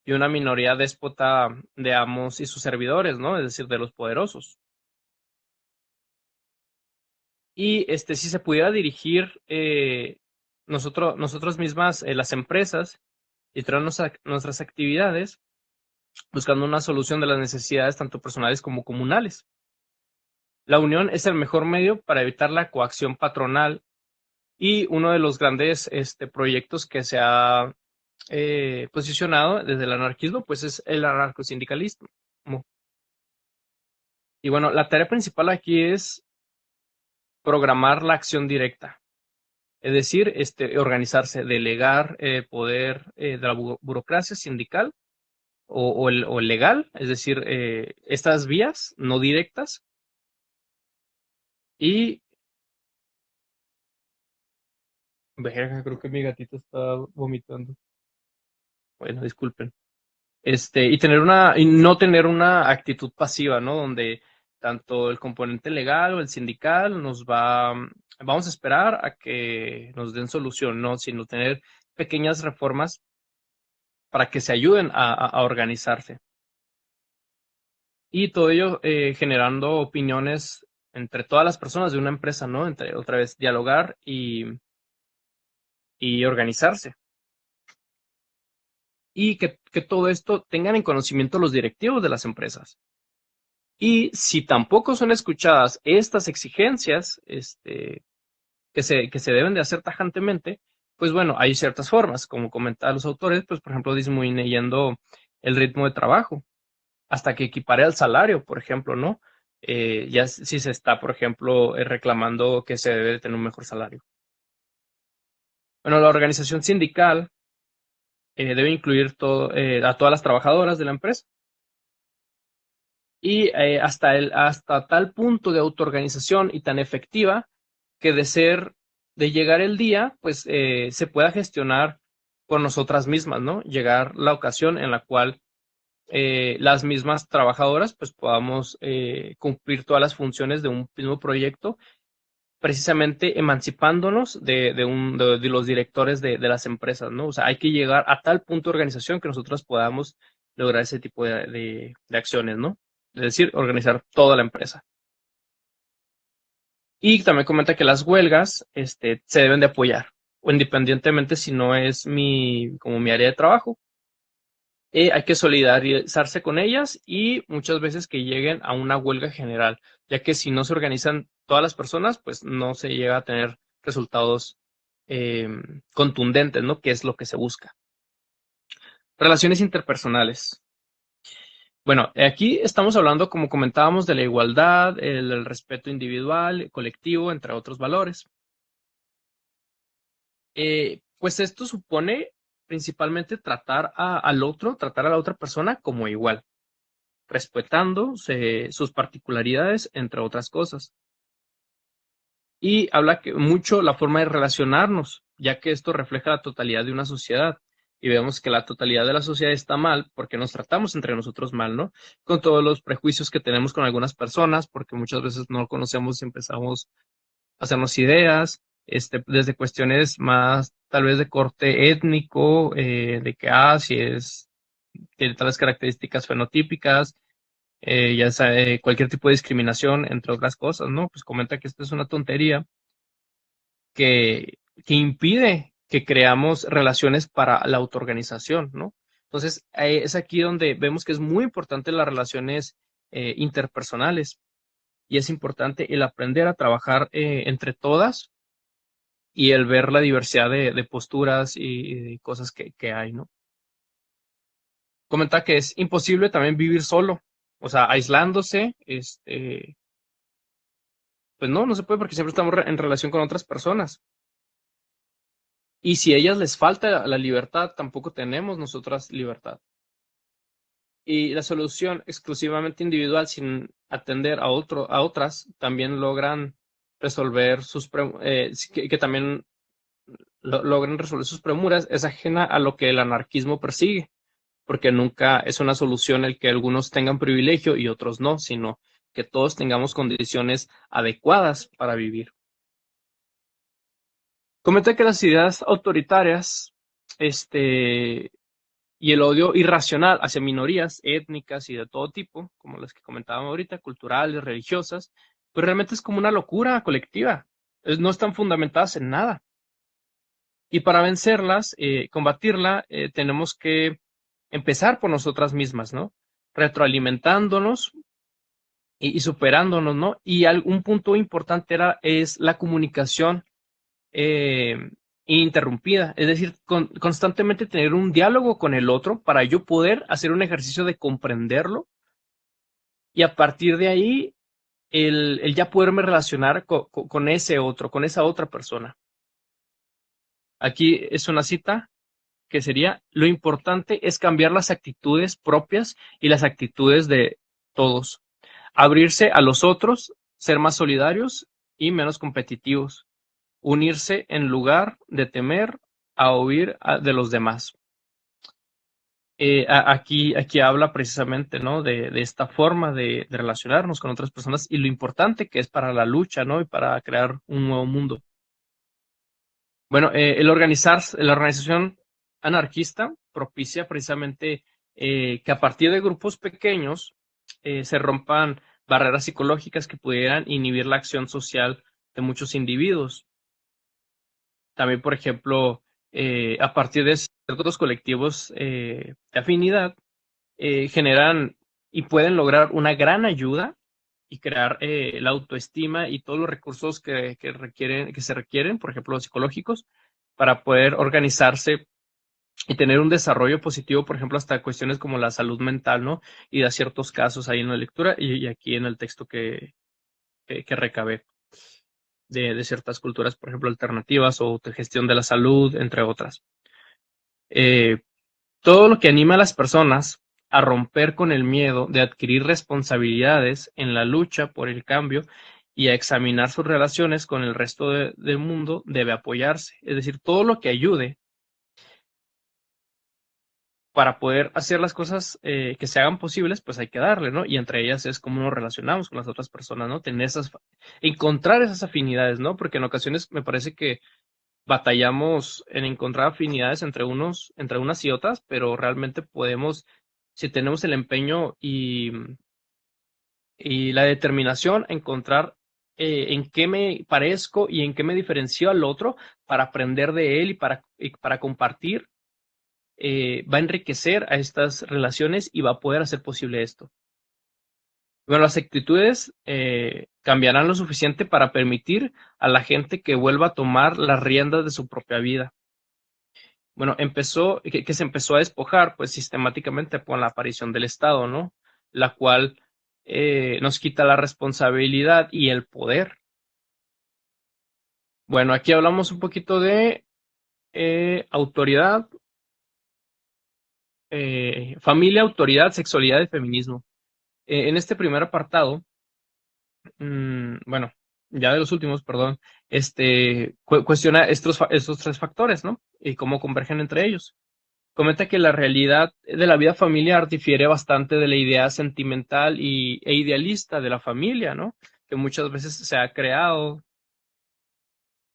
y una minoría déspota de amos y sus servidores, ¿no? Es decir, de los poderosos. Y si se pudiera dirigir nosotros mismas, las empresas, y traer nuestras actividades buscando una solución de las necesidades tanto personales como comunales. La unión es el mejor medio para evitar la coacción patronal, y uno de los grandes proyectos que se ha posicionado desde el anarquismo, pues es el anarcosindicalismo. Y bueno, la tarea principal aquí es programar la acción directa, es decir, organizarse, delegar poder de la burocracia sindical o el legal, es decir, estas vías no directas. Y verga, creo que mi gatito está vomitando. Bueno, disculpen. Y no tener una actitud pasiva, ¿no? Donde tanto el componente legal o el sindical vamos a esperar a que nos den solución, ¿no? Sino tener pequeñas reformas para que se ayuden a organizarse. Y todo ello generando opiniones entre todas las personas de una empresa, ¿no? Entre, otra vez, dialogar y organizarse. Y que todo esto tengan en conocimiento los directivos de las empresas. Y si tampoco son escuchadas estas exigencias, que se deben de hacer tajantemente, pues bueno, hay ciertas formas, como comentaban los autores, pues por ejemplo, disminuyendo el ritmo de trabajo hasta que equipare al salario, por ejemplo, ¿no? Ya si se está, por ejemplo, reclamando que se debe de tener un mejor salario. Bueno, la organización sindical debe incluir a todas las trabajadoras de la empresa, y hasta tal punto de autoorganización y tan efectiva que de llegar el día, pues se pueda gestionar por nosotras mismas, ¿no? Llegar la ocasión en la cual las mismas trabajadoras pues podamos cumplir todas las funciones de un mismo proyecto, precisamente emancipándonos de los directores de las empresas, ¿no? O sea, hay que llegar a tal punto de organización que nosotros podamos lograr ese tipo de acciones, ¿no? Es decir, organizar toda la empresa. Y también comenta que las huelgas se deben de apoyar, o independientemente si no es como mi área de trabajo. Hay que solidarizarse con ellas y muchas veces que lleguen a una huelga general, ya que si no se organizan todas las personas, pues no se llega a tener resultados eh, contundentes, ¿no? Que es lo que se busca. Relaciones interpersonales. Bueno, aquí estamos hablando, como comentábamos, de la igualdad, el respeto individual, colectivo, entre otros valores. Pues esto supone principalmente tratar a la otra persona como igual, respetando sus particularidades, entre otras cosas. Y habla mucho la forma de relacionarnos, ya que esto refleja la totalidad de una sociedad. Y vemos que la totalidad de la sociedad está mal porque nos tratamos entre nosotros mal, ¿no? Con todos los prejuicios que tenemos con algunas personas, porque muchas veces no conocemos y empezamos a hacernos ideas, desde cuestiones más tal vez de corte étnico, de que, si tiene tales características fenotípicas, ya sea cualquier tipo de discriminación, entre otras cosas, ¿no? Pues comenta que esto es una tontería que impide que creamos relaciones para la autoorganización, ¿no? Entonces, es aquí donde vemos que es muy importante las relaciones interpersonales, y es importante el aprender a trabajar entre todas, y el ver la diversidad de posturas y de cosas que hay, ¿no? Comenta que es imposible también vivir solo, o sea, aislándose, Pues no se puede porque siempre estamos en relación con otras personas. Y si a ellas les falta la libertad, tampoco tenemos nosotras libertad. Y la solución exclusivamente individual, sin atender a otras, también logran resolver que también logran resolver sus premuras, es ajena a lo que el anarquismo persigue, porque nunca es una solución el que algunos tengan privilegio y otros no, sino que todos tengamos condiciones adecuadas para vivir. Comenta que las ideas autoritarias, y el odio irracional hacia minorías étnicas y de todo tipo, como las que comentábamos ahorita, culturales, religiosas, pues realmente es como una locura colectiva. No están fundamentadas en nada. Y para vencerlas, combatirla, tenemos que empezar por nosotras mismas, ¿no? Retroalimentándonos y superándonos, ¿no? Y un punto importante es la comunicación eh, ininterrumpida, es decir, constantemente tener un diálogo con el otro para yo poder hacer un ejercicio de comprenderlo y a partir de ahí el ya poderme relacionar con ese otro, con esa otra persona. Aquí es una cita que sería: lo importante es cambiar las actitudes propias y las actitudes de todos, abrirse a los otros, ser más solidarios y menos competitivos, unirse en lugar de temer a oír de los demás. Aquí habla precisamente, ¿no? de esta forma de relacionarnos con otras personas y lo importante que es para la lucha, ¿no? Y para crear un nuevo mundo. Bueno, la organización anarquista propicia precisamente que a partir de grupos pequeños se rompan barreras psicológicas que pudieran inhibir la acción social de muchos individuos. También, por ejemplo, a partir de ciertos colectivos de afinidad, generan y pueden lograr una gran ayuda y crear la autoestima y todos los recursos que se requieren, por ejemplo, los psicológicos, para poder organizarse y tener un desarrollo positivo, por ejemplo, hasta cuestiones como la salud mental, ¿no? Y da ciertos casos ahí en la lectura y aquí en el texto que recabé de ciertas culturas, por ejemplo, alternativas o de gestión de la salud, entre otras. Eh, Todo lo que anima a las personas a romper con el miedo de adquirir responsabilidades en la lucha por el cambio y a examinar sus relaciones con el resto del mundo debe apoyarse. Es decir, todo lo que ayude para poder hacer las cosas que se hagan posibles, pues hay que darle, ¿no? Y entre ellas es cómo nos relacionamos con las otras personas, ¿no? Encontrar esas afinidades, ¿no? Porque en ocasiones me parece que batallamos en encontrar afinidades entre unas y otras, pero realmente podemos, si tenemos el empeño y la determinación, encontrar en qué me parezco y en qué me diferencio al otro para aprender de él y para compartir, va a enriquecer a estas relaciones y va a poder hacer posible esto. Bueno, las actitudes cambiarán lo suficiente para permitir a la gente que vuelva a tomar las riendas de su propia vida. Bueno, que se empezó a despojar, pues sistemáticamente con la aparición del Estado, ¿no? La cual nos quita la responsabilidad y el poder. Bueno, aquí hablamos un poquito de autoridad, familia, autoridad, sexualidad y feminismo. En este primer apartado, bueno, ya de los últimos, perdón, cuestiona estos tres factores, ¿no? Y cómo convergen entre ellos. Comenta que la realidad de la vida familiar difiere bastante de la idea sentimental e idealista de la familia, ¿no? Que muchas veces se ha creado,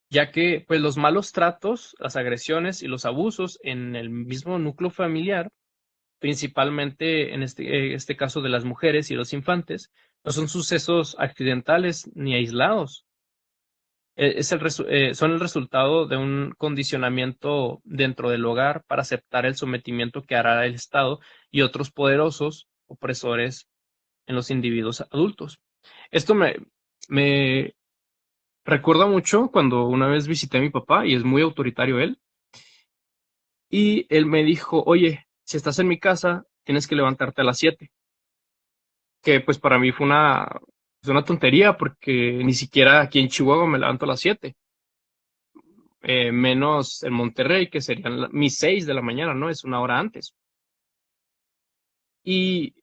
ya que pues los malos tratos, las agresiones y los abusos en el mismo núcleo familiar, principalmente en este caso de las mujeres y los infantes, no son sucesos accidentales ni aislados. Son el resultado de un condicionamiento dentro del hogar para aceptar el sometimiento que hará el Estado y otros poderosos opresores en los individuos adultos. Esto me recuerda mucho cuando una vez visité a mi papá, y es muy autoritario él, y él me dijo: oye, si estás en mi casa, tienes que levantarte a las 7, que pues para mí fue es una tontería porque ni siquiera aquí en Chihuahua me levanto a las 7, menos en Monterrey, que serían mis 6 de la mañana, ¿no? Es una hora antes. Y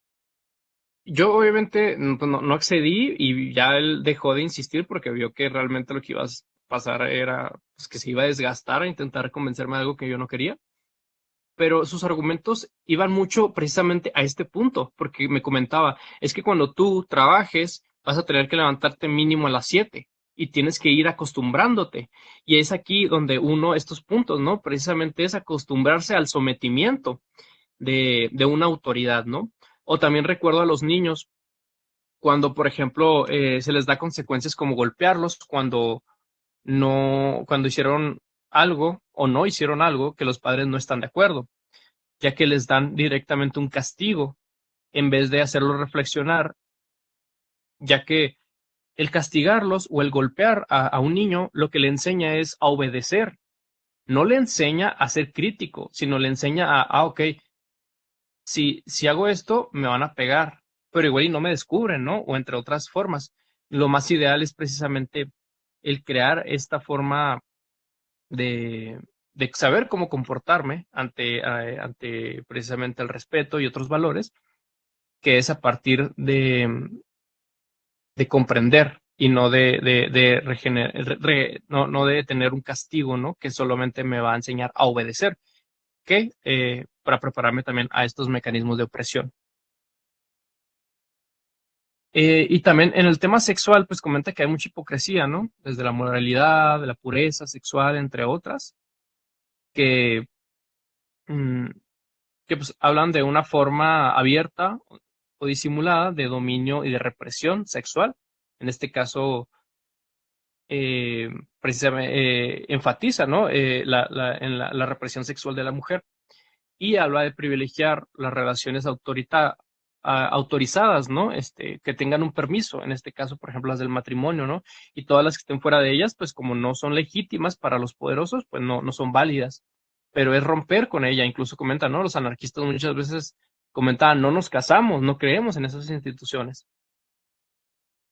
yo obviamente pues, no accedí y ya él dejó de insistir porque vio que realmente lo que iba a pasar era pues, que se iba a desgastar a intentar convencerme de algo que yo no quería. Pero sus argumentos iban mucho precisamente a este punto, porque me comentaba, es que cuando tú trabajes vas a tener que levantarte mínimo a las 7 y tienes que ir acostumbrándote. Y es aquí donde estos puntos, ¿no? Precisamente es acostumbrarse al sometimiento de una autoridad, ¿no? O también recuerdo a los niños cuando, por ejemplo, se les da consecuencias como golpearlos cuando hicieron algo o no hicieron algo que los padres no están de acuerdo, ya que les dan directamente un castigo en vez de hacerlos reflexionar, ya que el castigarlos o el golpear a un niño lo que le enseña es a obedecer, no le enseña a ser crítico, sino le enseña ok, si hago esto, me van a pegar, pero igual y no me descubren, ¿no? O entre otras formas. Lo más ideal es precisamente el crear esta forma de, de saber cómo comportarme ante precisamente el respeto y otros valores, que es a partir de comprender y no no de tener un castigo, ¿no? Que solamente me va a enseñar a obedecer, para prepararme también a estos mecanismos de opresión. Y también en el tema sexual, pues comenta que hay mucha hipocresía, ¿no? Desde la moralidad, de la pureza sexual, entre otras, que, mm, que pues hablan de una forma abierta o disimulada de dominio y de represión sexual. En este caso, precisamente enfatiza, ¿no? En la represión sexual de la mujer y habla de privilegiar las relaciones autorizadas, ¿no? Que tengan un permiso, en este caso, por ejemplo, las del matrimonio, ¿no? Y todas las que estén fuera de ellas, pues como no son legítimas para los poderosos, pues no son válidas. Pero es romper con ella, incluso comenta, ¿no? Los anarquistas muchas veces comentaban, no nos casamos, no creemos en esas instituciones.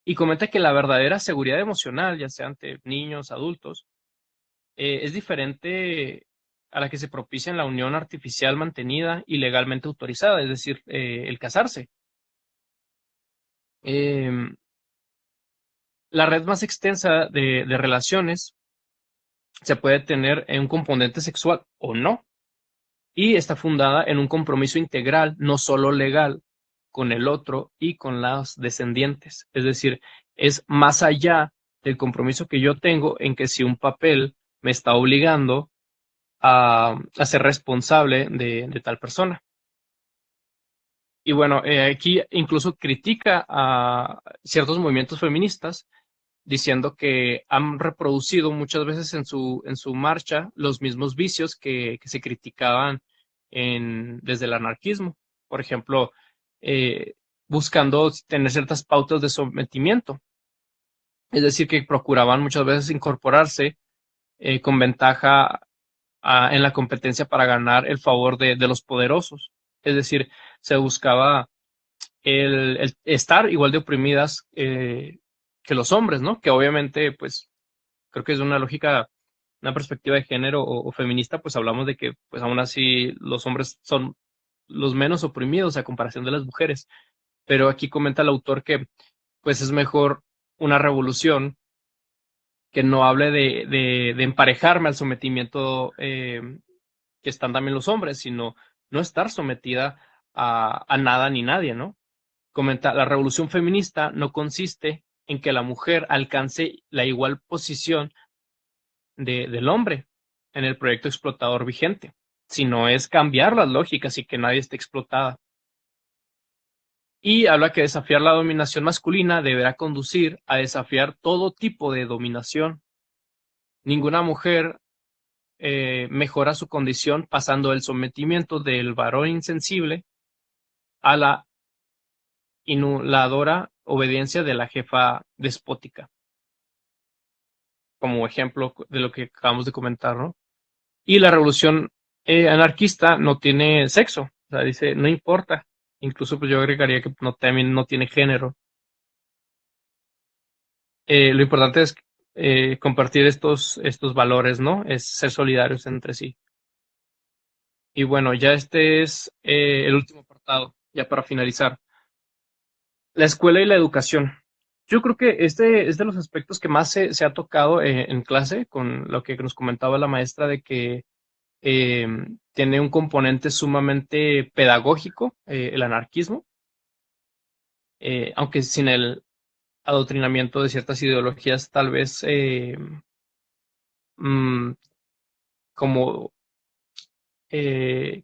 Y comenta que la verdadera seguridad emocional, ya sea ante niños, adultos, es diferente a la que se propicia en la unión artificial mantenida y legalmente autorizada, es decir, el casarse. Em, la red más extensa de relaciones se puede tener en un componente sexual o no, y está fundada en un compromiso integral, no solo legal, con el otro y con los descendientes. Es decir, es más allá del compromiso que yo tengo en que si un papel me está obligando a ser responsable de tal persona. Y bueno, aquí incluso critica a ciertos movimientos feministas diciendo que han reproducido muchas veces en su marcha los mismos vicios que se criticaban desde el anarquismo. Por ejemplo, eh, buscando tener ciertas pautas de sometimiento. Es decir, que procuraban muchas veces incorporarse con ventaja en la competencia para ganar el favor de los poderosos. Es decir, se buscaba el estar igual de oprimidas que los hombres, ¿no? Que obviamente, pues, creo que es una lógica, una perspectiva de género o feminista, pues hablamos de que, pues, aún así los hombres son los menos oprimidos a comparación de las mujeres. Pero aquí comenta el autor que, pues, es mejor una revolución que no hable de emparejarme al sometimiento que están también los hombres, sino no estar sometida a nada ni nadie, ¿no? Comenta, la revolución feminista no consiste en que la mujer alcance la igual posición del hombre en el proyecto explotador vigente, sino es cambiar las lógicas y que nadie esté explotada. Y habla que desafiar la dominación masculina deberá conducir a desafiar todo tipo de dominación. Ninguna mujer mejora su condición pasando del sometimiento del varón insensible a la inuladora obediencia de la jefa despótica, como ejemplo de lo que acabamos de comentar, ¿no? Y la revolución anarquista no tiene sexo, o sea, dice, no importa, incluso pues yo agregaría que también no tiene género. lo importante es compartir estos valores, ¿no? Es ser solidarios entre sí. Y bueno, ya este es el último apartado, ya para finalizar. La escuela y la educación. Yo creo que este es de los aspectos que más se ha tocado en clase, con lo que nos comentaba la maestra de que eh, tiene un componente sumamente pedagógico, el anarquismo, aunque sin el adoctrinamiento de ciertas ideologías tal vez mm, como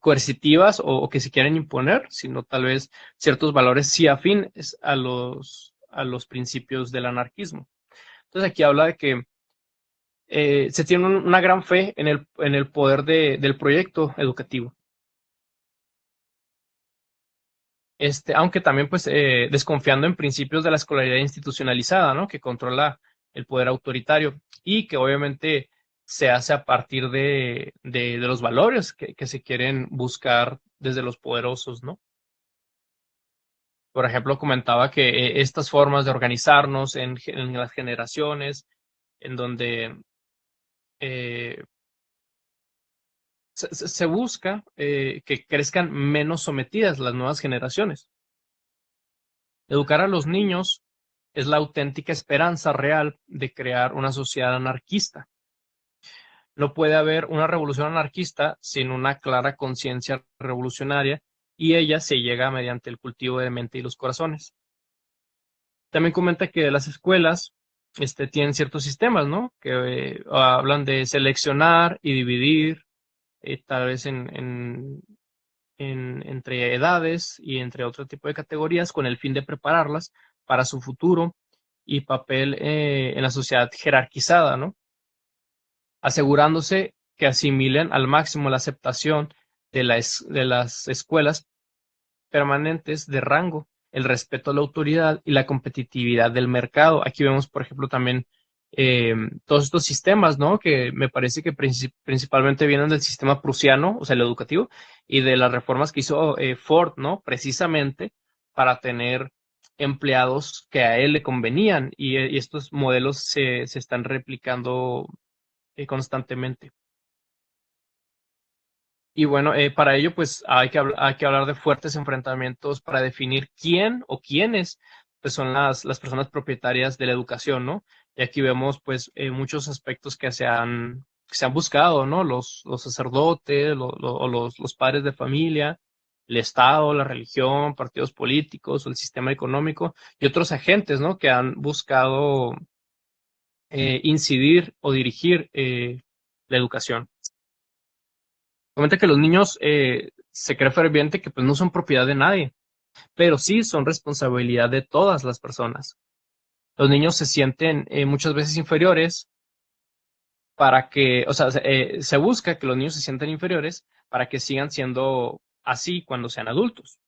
coercitivas o que se quieren imponer, sino tal vez ciertos valores sí afines a los principios del anarquismo. Entonces aquí habla de que se tiene una gran fe en el poder del proyecto educativo. Aunque también pues desconfiando en principios de la escolaridad institucionalizada, ¿no? Que controla el poder autoritario y que obviamente se hace a partir de los valores que se quieren buscar desde los poderosos, ¿no? Por ejemplo, comentaba que estas formas de organizarnos en las generaciones, en donde eh, se busca que crezcan menos sometidas las nuevas generaciones. Educar a los niños es la auténtica esperanza real de crear una sociedad anarquista. No puede haber una revolución anarquista sin una clara conciencia revolucionaria y ella se llega mediante el cultivo de mente y los corazones. También comenta que las escuelas tienen ciertos sistemas, ¿no? Que hablan de seleccionar y dividir, tal vez entre edades y entre otro tipo de categorías con el fin de prepararlas para su futuro y papel en la sociedad jerarquizada, ¿no? Asegurándose que asimilen al máximo la aceptación de las escuelas permanentes de rango, el respeto a la autoridad y la competitividad del mercado. Aquí vemos, por ejemplo, también todos estos sistemas, ¿no? Que me parece que principalmente vienen del sistema prusiano, o sea, el educativo, y de las reformas que hizo Ford, ¿no? Precisamente para tener empleados que a él le convenían y estos modelos se están replicando constantemente. Y bueno, para ello, pues hay que hablar de fuertes enfrentamientos para definir quién o quiénes pues, son las personas propietarias de la educación, ¿no? Y aquí vemos, pues, muchos aspectos que se han buscado, ¿no? Los sacerdotes, o los padres de familia, el Estado, la religión, partidos políticos, o el sistema económico y otros agentes, ¿no? Que han buscado incidir o dirigir la educación. Comenta que los niños se cree ferviente que pues no son propiedad de nadie, pero sí son responsabilidad de todas las personas. Los niños se sienten muchas veces inferiores para que, o sea, se busca que los niños se sientan inferiores para que sigan siendo así cuando sean adultos.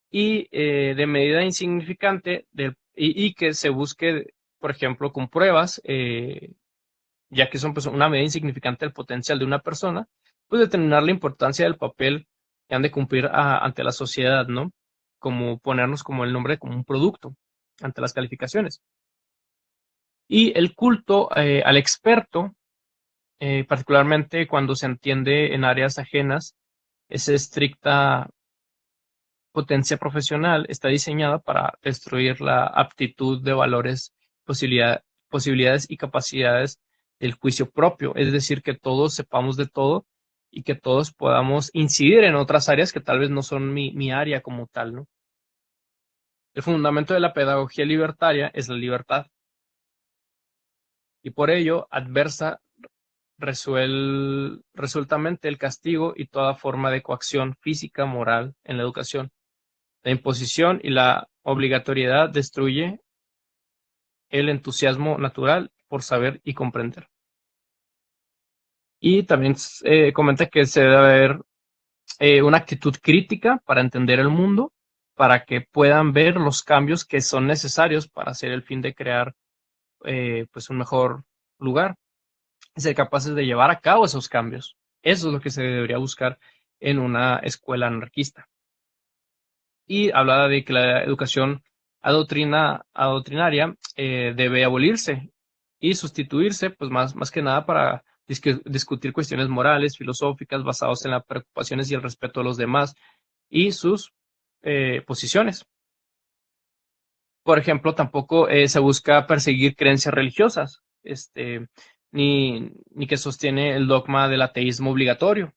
Y de medida insignificante y que se busque, por ejemplo, con pruebas, ya que son pues, una medida insignificante del potencial de una persona, pues determinar la importancia del papel que han de cumplir ante la sociedad, ¿no? Como ponernos como el nombre como un producto ante las calificaciones. Y el culto al experto, particularmente cuando se entiende en áreas ajenas, esa estricta potencia profesional está diseñada para destruir la aptitud de valores, posibilidades y capacidades del juicio propio, es decir, que todos sepamos de todo y que todos podamos incidir en otras áreas que tal vez no son mi área como tal, ¿no? El fundamento de la pedagogía libertaria es la libertad y por ello adversa resueltamente el castigo y toda forma de coacción física, moral en la educación. La imposición y la obligatoriedad destruye el entusiasmo natural por saber y comprender. Y también comenta que se debe haber una actitud crítica para entender el mundo, para que puedan ver los cambios que son necesarios para hacer el fin de crear pues un mejor lugar, y ser capaces de llevar a cabo esos cambios. Eso es lo que se debería buscar en una escuela anarquista. Y hablaba de que la educación adoctrinaria debe abolirse y sustituirse, pues más que nada para discutir cuestiones morales, filosóficas, basadas en las preocupaciones y el respeto a los demás y sus posiciones. Por ejemplo, tampoco se busca perseguir creencias religiosas, ni que sostiene el dogma del ateísmo obligatorio.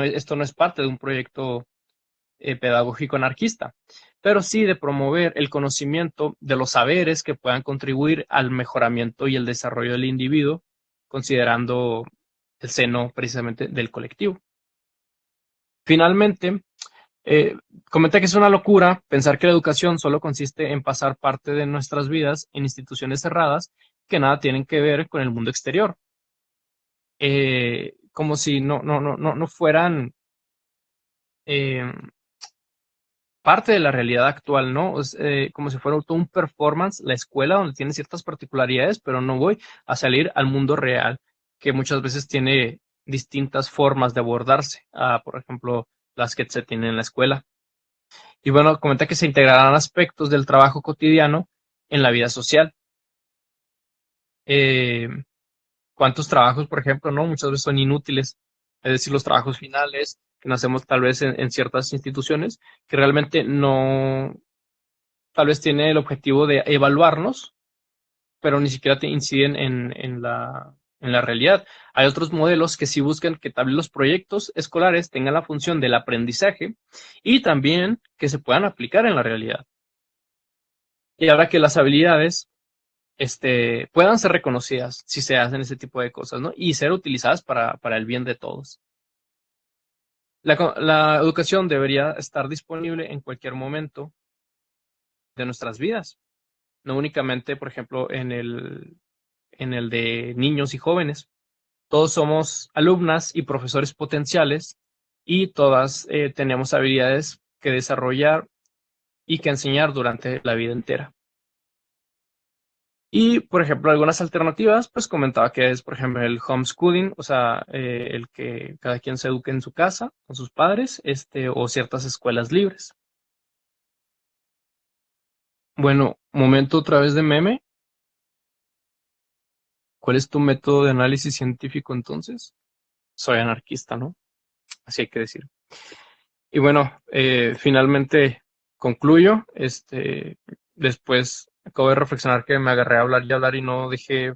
Esto no es parte de un proyecto pedagógico anarquista, pero sí de promover el conocimiento de los saberes que puedan contribuir al mejoramiento y el desarrollo del individuo, considerando el seno precisamente del colectivo. Finalmente, eh, comenta que es una locura pensar que la educación solo consiste en pasar parte de nuestras vidas en instituciones cerradas que nada tienen que ver con el mundo exterior, como si no fueran eh, parte de la realidad actual, ¿no? Es como si fuera todo un performance, la escuela donde tiene ciertas particularidades, pero no voy a salir al mundo real, que muchas veces tiene distintas formas de abordarse, por ejemplo, las que se tienen en la escuela. Y bueno, comenta que se integrarán aspectos del trabajo cotidiano en la vida social. Eh, ¿Cuántos trabajos, por ejemplo, no? Muchas veces son inútiles, es decir, los trabajos finales que hacemos tal vez en ciertas instituciones, que realmente no, tal vez tiene el objetivo de evaluarnos, pero ni siquiera te inciden en la realidad. Hay otros modelos que sí buscan que tal vez los proyectos escolares tengan la función del aprendizaje y también que se puedan aplicar en la realidad. Y ahora que las habilidades puedan ser reconocidas si se hacen ese tipo de cosas, ¿no? Y ser utilizadas para el bien de todos. La educación debería estar disponible en cualquier momento de nuestras vidas, no únicamente, por ejemplo, en el de niños y jóvenes. Todos somos alumnas y profesores potenciales y todas tenemos habilidades que desarrollar y que enseñar durante la vida entera. Y, por ejemplo, algunas alternativas, pues comentaba que es, por ejemplo, el homeschooling, o sea, el que cada quien se eduque en su casa con sus padres, o ciertas escuelas libres. Bueno, momento otra vez de meme. ¿Cuál es tu método de análisis científico entonces? Soy anarquista, ¿no? Así hay que decir. Y bueno, finalmente concluyo. Después acabo de reflexionar que me agarré a hablar y hablar y no dejé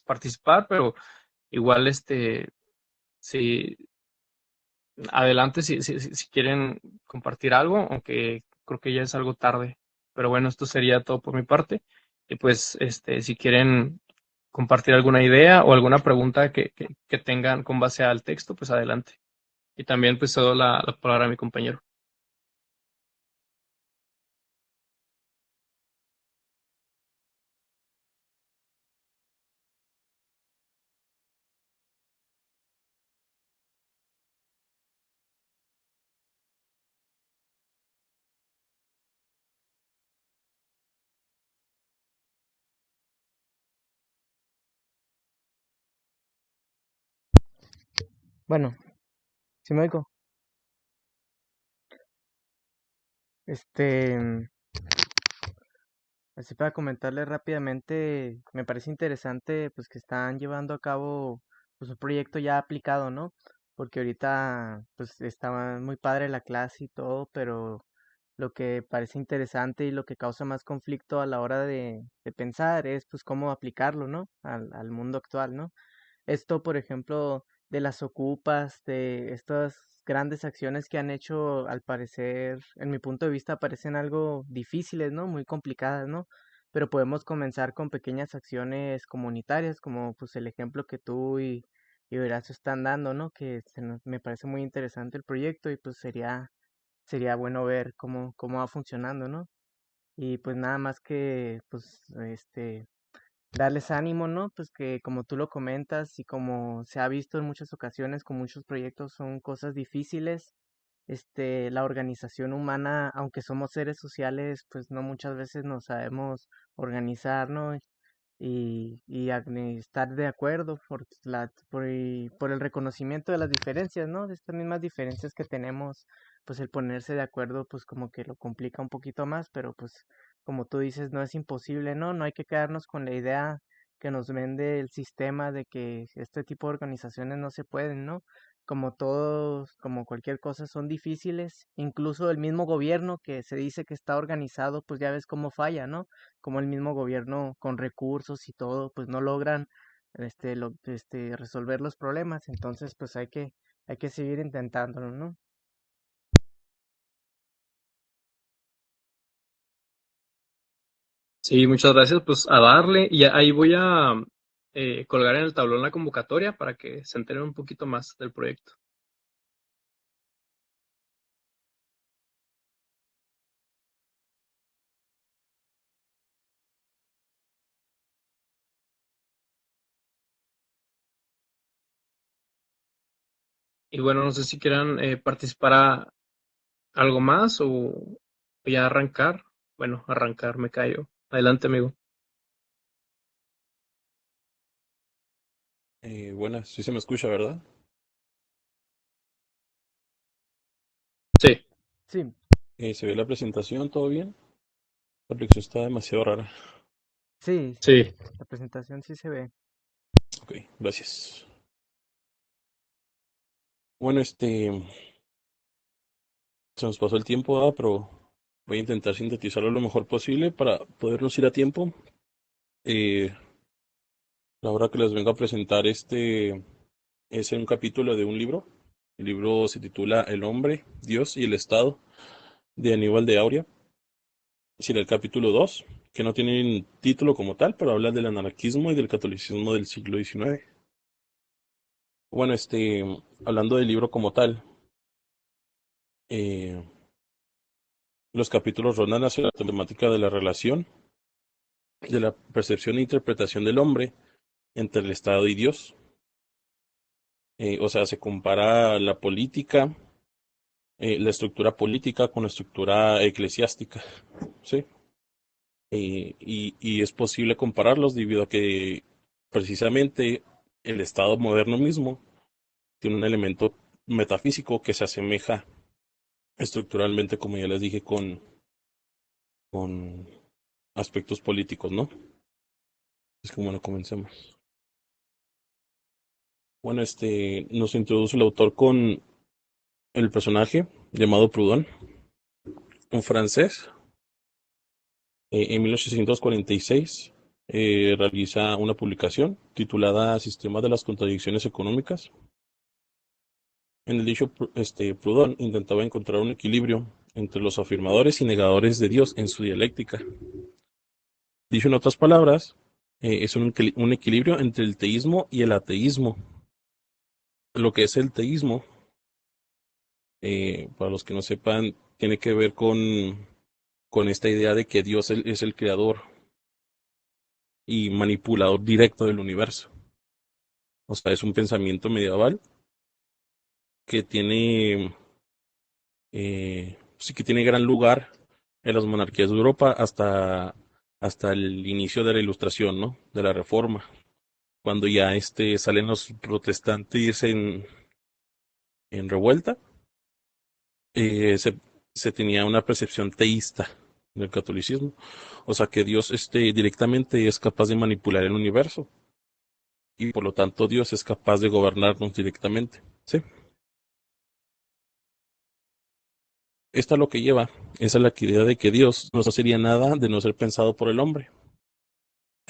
participar, pero igual, si adelante si quieren compartir algo, aunque creo que ya es algo tarde. Pero bueno, esto sería todo por mi parte. Y pues, si quieren compartir alguna idea o alguna pregunta que tengan con base al texto, pues adelante. Y también pues cedo la palabra a mi compañero. Bueno, si me oigo, este, así para comentarles rápidamente, me parece interesante pues que están llevando a cabo pues un proyecto ya aplicado, ¿no? Porque ahorita pues estaba muy padre la clase y todo, pero lo que parece interesante y lo que causa más conflicto a la hora de pensar es pues cómo aplicarlo, ¿no? Al mundo actual, ¿no? Esto, por ejemplo, de las ocupas, de estas grandes acciones que han hecho, al parecer, en mi punto de vista, parecen algo difíciles, ¿no? Muy complicadas, ¿no? Pero podemos comenzar con pequeñas acciones comunitarias, como pues el ejemplo que tú y Horacio están dando, ¿no? Que me parece muy interesante el proyecto y pues sería bueno ver cómo va funcionando, ¿no? Y pues nada más que, pues, darles ánimo, ¿no? Pues que como tú lo comentas y como se ha visto en muchas ocasiones con muchos proyectos son cosas difíciles. La organización humana, aunque somos seres sociales, pues no muchas veces nos sabemos organizar, ¿no? Estar de acuerdo por el reconocimiento de las diferencias, ¿no? De estas mismas diferencias que tenemos, pues el ponerse de acuerdo, pues como que lo complica un poquito más, pero pues como tú dices, no es imposible, ¿no? No hay que quedarnos con la idea que nos vende el sistema de que este tipo de organizaciones no se pueden, ¿no? Como todos, como cualquier cosa, son difíciles. Incluso el mismo gobierno que se dice que está organizado, pues ya ves cómo falla, ¿no? Como el mismo gobierno con recursos y todo, pues no logran resolver los problemas. Entonces, pues hay que seguir intentándolo, ¿no? Sí, muchas gracias. Pues a darle, y ahí voy a colgar en el tablón la convocatoria para que se enteren un poquito más del proyecto. Y bueno, no sé si quieran participar a algo más o ya arrancar. Bueno, arrancar, me callo. Adelante, amigo. Buenas, sí se me escucha, ¿verdad? Sí, Sí, ¿Se ve la presentación? ¿Todo bien? La proyección está demasiado rara. sí, sí. la presentación sí se ve. Ok, gracias. Bueno, se nos pasó el tiempo, pero voy a intentar sintetizarlo lo mejor posible para podernos ir a tiempo. Eh, la obra que les vengo a presentar es un capítulo de un libro. El libro se titula El hombre, Dios y el Estado de Aníbal de Aurea. Sería el capítulo 2, que no tiene un título como tal, pero habla del anarquismo y del catolicismo del siglo XIX. Bueno, hablando del libro como tal, eh, los capítulos rondan hacia la temática de la relación, de la percepción e interpretación del hombre entre el Estado y Dios. O sea, se compara la política, la estructura política con la estructura eclesiástica, ¿sí? Y es posible compararlos debido a que precisamente el Estado moderno mismo tiene un elemento metafísico que se asemeja estructuralmente, como ya les dije, con aspectos políticos, ¿no? Es que bueno, comencemos. Bueno, nos introduce el autor con el personaje llamado Proudhon, un francés. En 1846 realiza una publicación titulada Sistema de las contradicciones económicas. En el dicho, Proudhon intentaba encontrar un equilibrio entre los afirmadores y negadores de Dios en su dialéctica. Dicho en otras palabras, es un equilibrio entre el teísmo y el ateísmo. Lo que es el teísmo, para los que no sepan, tiene que ver con esta idea de que Dios es el creador y manipulador directo del universo. O sea, es un pensamiento medieval que sí que tiene gran lugar en las monarquías de Europa hasta el inicio de la Ilustración, ¿no? De la Reforma, cuando ya salen los protestantes en revuelta, eh, se, se tenía una percepción teísta del catolicismo, o sea que Dios directamente es capaz de manipular el universo y por lo tanto Dios es capaz de gobernarnos directamente, ¿sí? Esta lo que lleva es a la idea de que Dios no sería nada de no ser pensado por el hombre.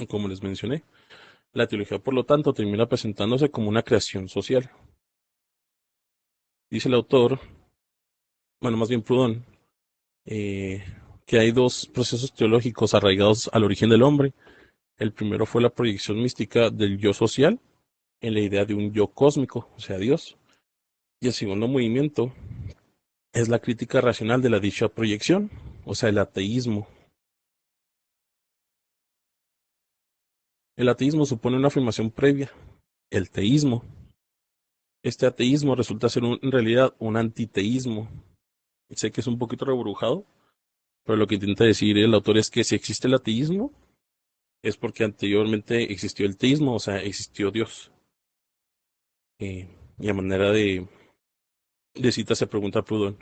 Como les mencioné, la teología, por lo tanto, termina presentándose como una creación social. Dice el autor, bueno, más bien Proudhon, eh, que hay dos procesos teológicos arraigados al origen del hombre. El primero fue la proyección mística del yo social en la idea de un yo cósmico, o sea, Dios. Y el segundo movimiento es la crítica racional de la dicha proyección, o sea, el ateísmo. El ateísmo supone una afirmación previa, el teísmo. Este ateísmo resulta ser en realidad un antiteísmo. Sé que es un poquito reburujado, pero lo que intenta decir el autor es que si existe el ateísmo, es porque anteriormente existió el teísmo, o sea, existió Dios. Y a manera de cita se pregunta a Proudhon,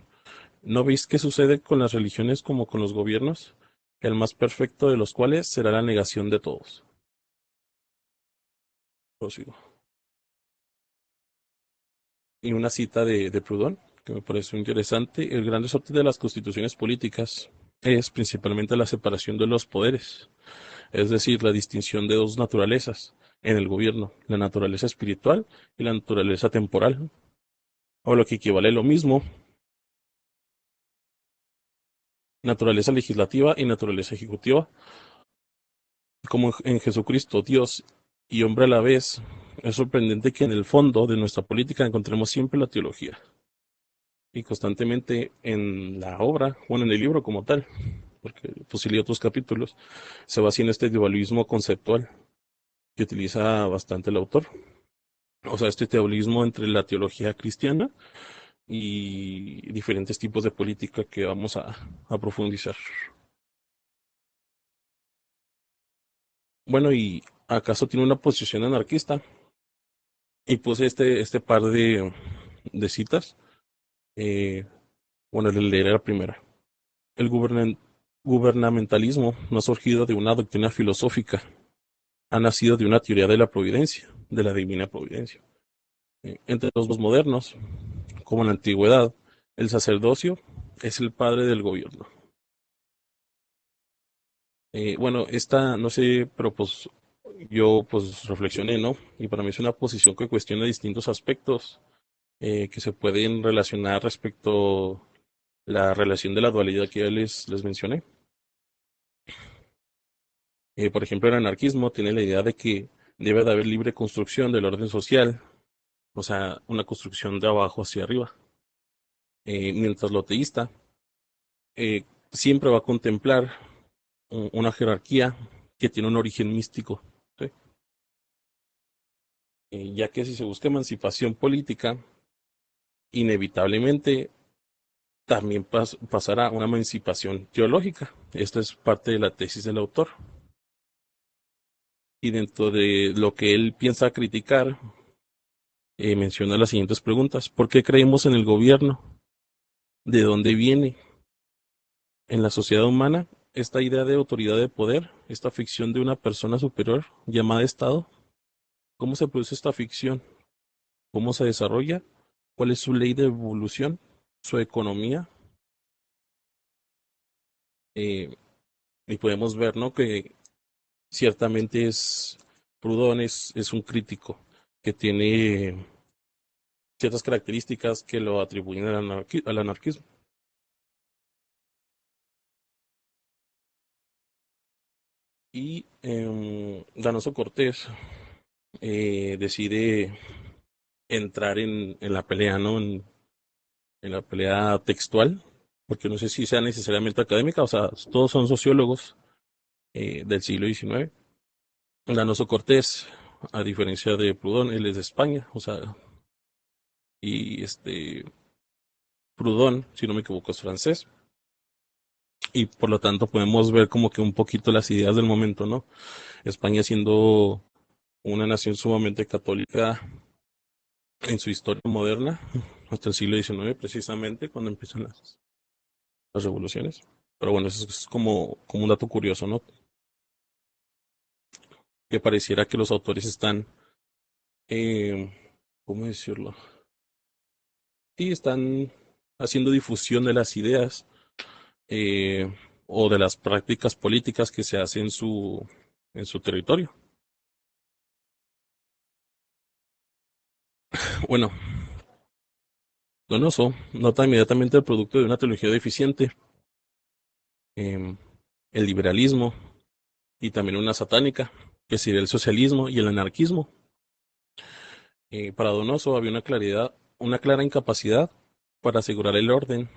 ¿no veis qué sucede con las religiones como con los gobiernos? el más perfecto de los cuales será la negación de todos. Prosigo. Y una cita de Proudhon, que me pareció interesante: el gran resorte de las constituciones políticas es principalmente la separación de los poderes, es decir, la distinción de dos naturalezas en el gobierno, la naturaleza espiritual y la naturaleza temporal, o lo que equivale a lo mismo, naturaleza legislativa y naturaleza ejecutiva. Como en Jesucristo, Dios y hombre a la vez, es sorprendente que en el fondo de nuestra política encontremos siempre la teología, y constantemente en la obra, bueno, en el libro como tal, porque pues sí leí otros capítulos, se basa en este dualismo conceptual que utiliza bastante el autor. O sea, este dualismo entre la teología cristiana y diferentes tipos de política que vamos a profundizar. Bueno, ¿y acaso tiene una posición anarquista? Y puse este par de citas. Eh, bueno, le leeré la primera. El gubernamentalismo no ha surgido de una doctrina filosófica, ha nacido de una teoría de la providencia, de la divina providencia. Entre los modernos, como en la antigüedad, el sacerdocio es el padre del gobierno. Bueno, esta, no sé, pero pues yo pues reflexioné, ¿no? Y para mí es una posición que cuestiona distintos aspectos que se pueden relacionar respecto a la relación de la dualidad que ya les mencioné. Por ejemplo, el anarquismo tiene la idea de que debe de haber libre construcción del orden social, o sea, una construcción de abajo hacia arriba. Mientras lo teísta eh, siempre va a contemplar una jerarquía que tiene un origen místico, ¿sí? Ya que si se busca emancipación política, inevitablemente también pasará una emancipación teológica. Esta es parte de la tesis del autor. Y dentro de lo que él piensa criticar, menciona las siguientes preguntas. ¿Por qué creemos en el gobierno? ¿De dónde viene? En la sociedad humana, esta idea de autoridad de poder, esta ficción de una persona superior llamada Estado, ¿cómo se produce esta ficción? ¿Cómo se desarrolla? ¿Cuál es su ley de evolución? ¿Su economía? Eh, y podemos ver, ¿no?, que ciertamente Proudhon es un crítico que tiene ciertas características que lo atribuyen al anarquismo. Y Danoso Cortés decide entrar en la pelea, ¿no? En la pelea textual, porque no sé si sea necesariamente académica, o sea, todos son sociólogos del siglo XIX. Danoso Cortés, a diferencia de Proudhon, él es de España, o sea, y Proudhon, si no me equivoco, es francés, y por lo tanto podemos ver como que un poquito las ideas del momento, ¿no? España siendo una nación sumamente católica en su historia moderna, hasta el siglo XIX, precisamente, cuando empiezan las revoluciones. Pero bueno, eso es como un dato curioso, ¿no? Que pareciera que los autores están, eh, ¿cómo decirlo? Sí, están haciendo difusión de las ideas eh, o de las prácticas políticas que se hacen en su territorio. Bueno, Donoso nota inmediatamente el producto de una teología deficiente, eh, el liberalismo y también una satánica, que sería el socialismo y el anarquismo. Para Donoso había una clara incapacidad para asegurar el orden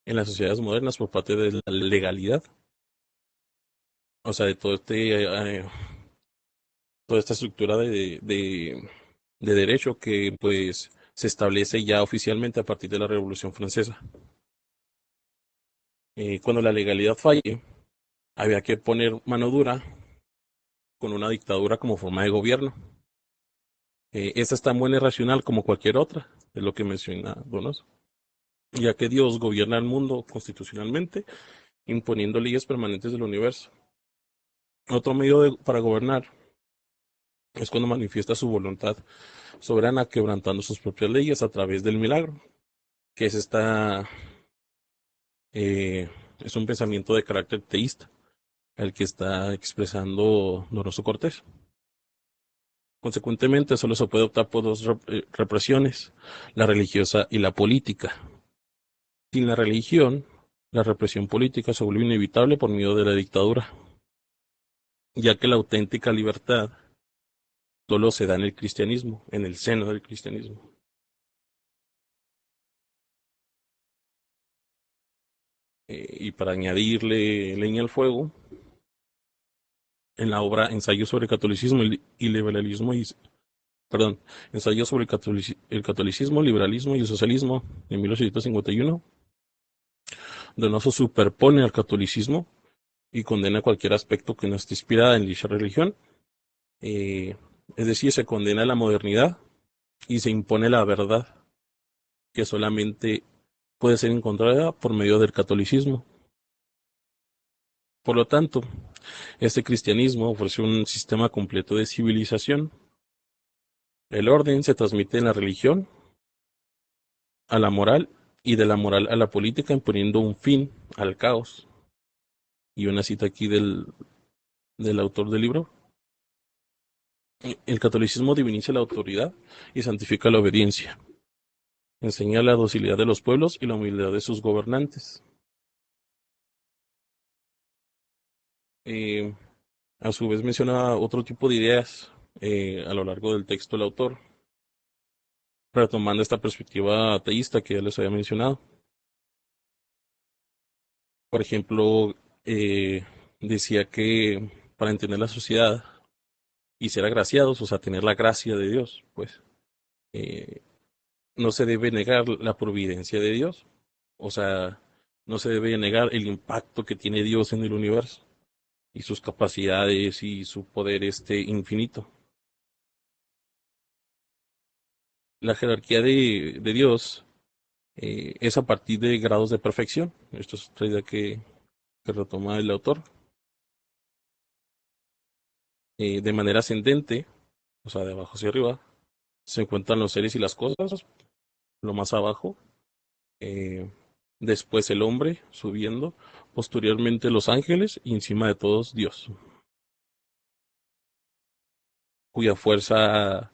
en las sociedades modernas por parte de la legalidad, o sea, de toda esta estructura de derecho que pues se establece ya oficialmente a partir de la Revolución Francesa. Cuando la legalidad falle, había que poner mano dura con una dictadura como forma de gobierno. Esta es tan buena y racional como cualquier otra, es lo que menciona Donoso, ya que Dios gobierna el mundo constitucionalmente imponiendo leyes permanentes del universo. Otro medio para gobernar es cuando manifiesta su voluntad soberana quebrantando sus propias leyes a través del milagro, que eh, es un pensamiento de carácter teísta, el que está expresando Donoso Cortés. Consecuentemente, solo se puede optar por dos represiones, la religiosa y la política. Sin la religión, la represión política se vuelve inevitable por medio de la dictadura, ya que la auténtica libertad solo se da en el cristianismo, en el seno del cristianismo. Y para añadirle leña al fuego, en la obra Ensayo sobre catolicismo y liberalismo perdón, Ensayo sobre el catolicismo, liberalismo y el socialismo en 1851, Donoso superpone al catolicismo y condena cualquier aspecto que no esté inspirada en dicha religión. Eh, es decir, se condena la modernidad y se impone la verdad que solamente puede ser encontrada por medio del catolicismo. Por lo tanto, este cristianismo ofrece un sistema completo de civilización. El orden se transmite en la religión a la moral y de la moral a la política, imponiendo un fin al caos. Y una cita aquí del autor del libro. El catolicismo diviniza la autoridad y santifica la obediencia. Enseña la docilidad de los pueblos y la humildad de sus gobernantes. Eh, a su vez menciona otro tipo de ideas a lo largo del texto del autor, retomando esta perspectiva ateísta que ya les había mencionado. Por ejemplo, eh, decía que para entender la sociedad y ser agraciados, o sea, tener la gracia de Dios, pues eh, no se debe negar la providencia de Dios, o sea, no se debe negar el impacto que tiene Dios en el universo y sus capacidades y su poder infinito. La jerarquía de Dios es a partir de grados de perfección. Esto es otra idea que retoma el autor. De manera ascendente, o sea, de abajo hacia arriba, se encuentran los seres y las cosas, lo más abajo. eh, Después el hombre subiendo, posteriormente los ángeles y encima de todos Dios, cuya fuerza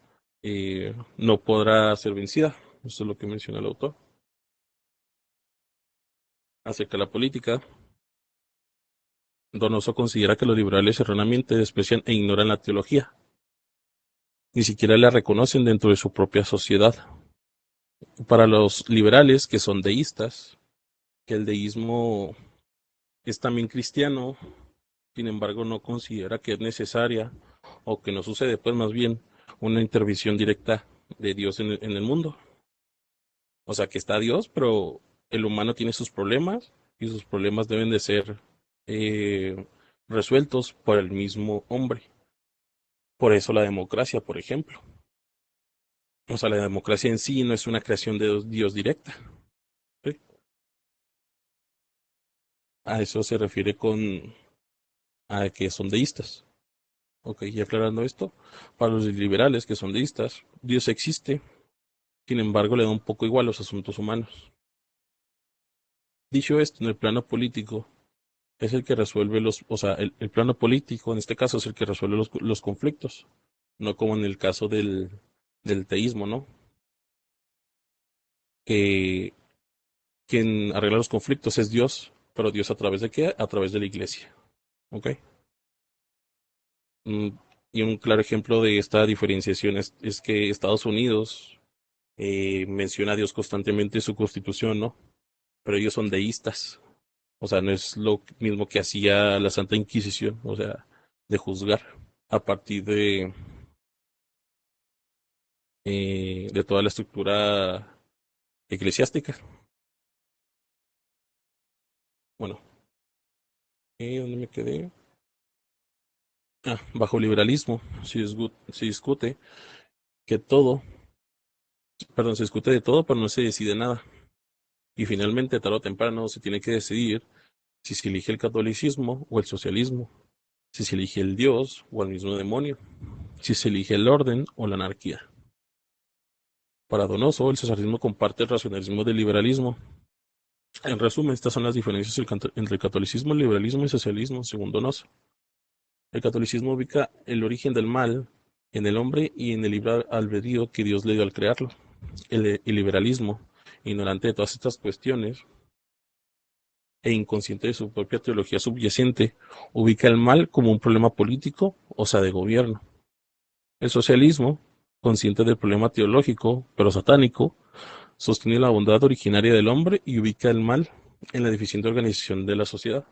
no podrá ser vencida. Esto es lo que menciona el autor. Acerca de la política, Donoso considera que los liberales erróneamente desprecian e ignoran la teología. Ni siquiera la reconocen dentro de su propia sociedad. Para los liberales, que son deístas, que el deísmo es también cristiano, sin embargo no considera que es necesaria o que no sucede, pues más bien una intervención directa de Dios en el mundo. O sea que está Dios, pero el humano tiene sus problemas y sus problemas deben de ser eh, resueltos por el mismo hombre. Por eso la democracia, por ejemplo. O sea, la democracia en sí no es una creación de Dios directa. ¿Sí? A eso se refiere a que son deístas. Ok, y aclarando esto, para los liberales que son deístas, Dios existe, sin embargo le da un poco igual los asuntos humanos. Dicho esto, en el plano político, es el que resuelve o sea, el plano político en este caso es el que resuelve los conflictos, no como en el caso del teísmo, ¿no? Que quien arregla los conflictos es Dios, pero Dios a través de qué? A través de la iglesia, ¿ok? Mm, y un claro ejemplo de esta diferenciación es que Estados Unidos menciona a Dios constantemente en su constitución, ¿no? Pero ellos son deístas, o sea, no es lo mismo que hacía la Santa Inquisición, o sea, de juzgar a partir de toda la estructura eclesiástica. Bueno, ¿dónde me quedé? Bajo liberalismo se discute que todo, perdón, se discute de todo, pero no se decide nada. Y finalmente, tarde o temprano, se tiene que decidir si se elige el catolicismo o el socialismo, si se elige el Dios o el mismo demonio, si se elige el orden o la anarquía. Para Donoso, el socialismo comparte el racionalismo del liberalismo. En resumen, estas son las diferencias entre el catolicismo, el liberalismo y el socialismo, según Donoso. El catolicismo ubica el origen del mal en el hombre y en el libre albedrío que Dios le dio al crearlo. El liberalismo, ignorante de todas estas cuestiones e inconsciente de su propia teología subyacente, ubica el mal como un problema político, o sea, de gobierno. El socialismo, consciente del problema teológico, pero satánico, sostiene la bondad originaria del hombre y ubica el mal en la deficiente organización de la sociedad.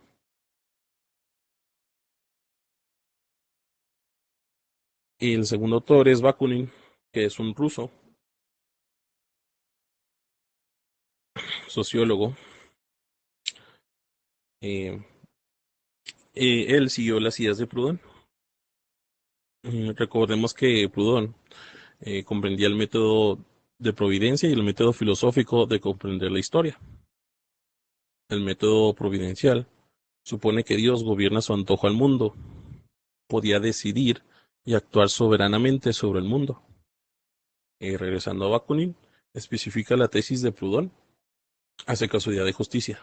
Y el segundo autor es Bakunin, que es un ruso, sociólogo. Eh, Él siguió las ideas de Proudhon. Recordemos que Proudhon comprendía el método de providencia y el método filosófico de comprender la historia. El método providencial supone que Dios gobierna a su antojo al mundo, podía decidir y actuar soberanamente sobre el mundo. Regresando a Bakunin, especifica la tesis de Proudhon acerca de su idea de justicia.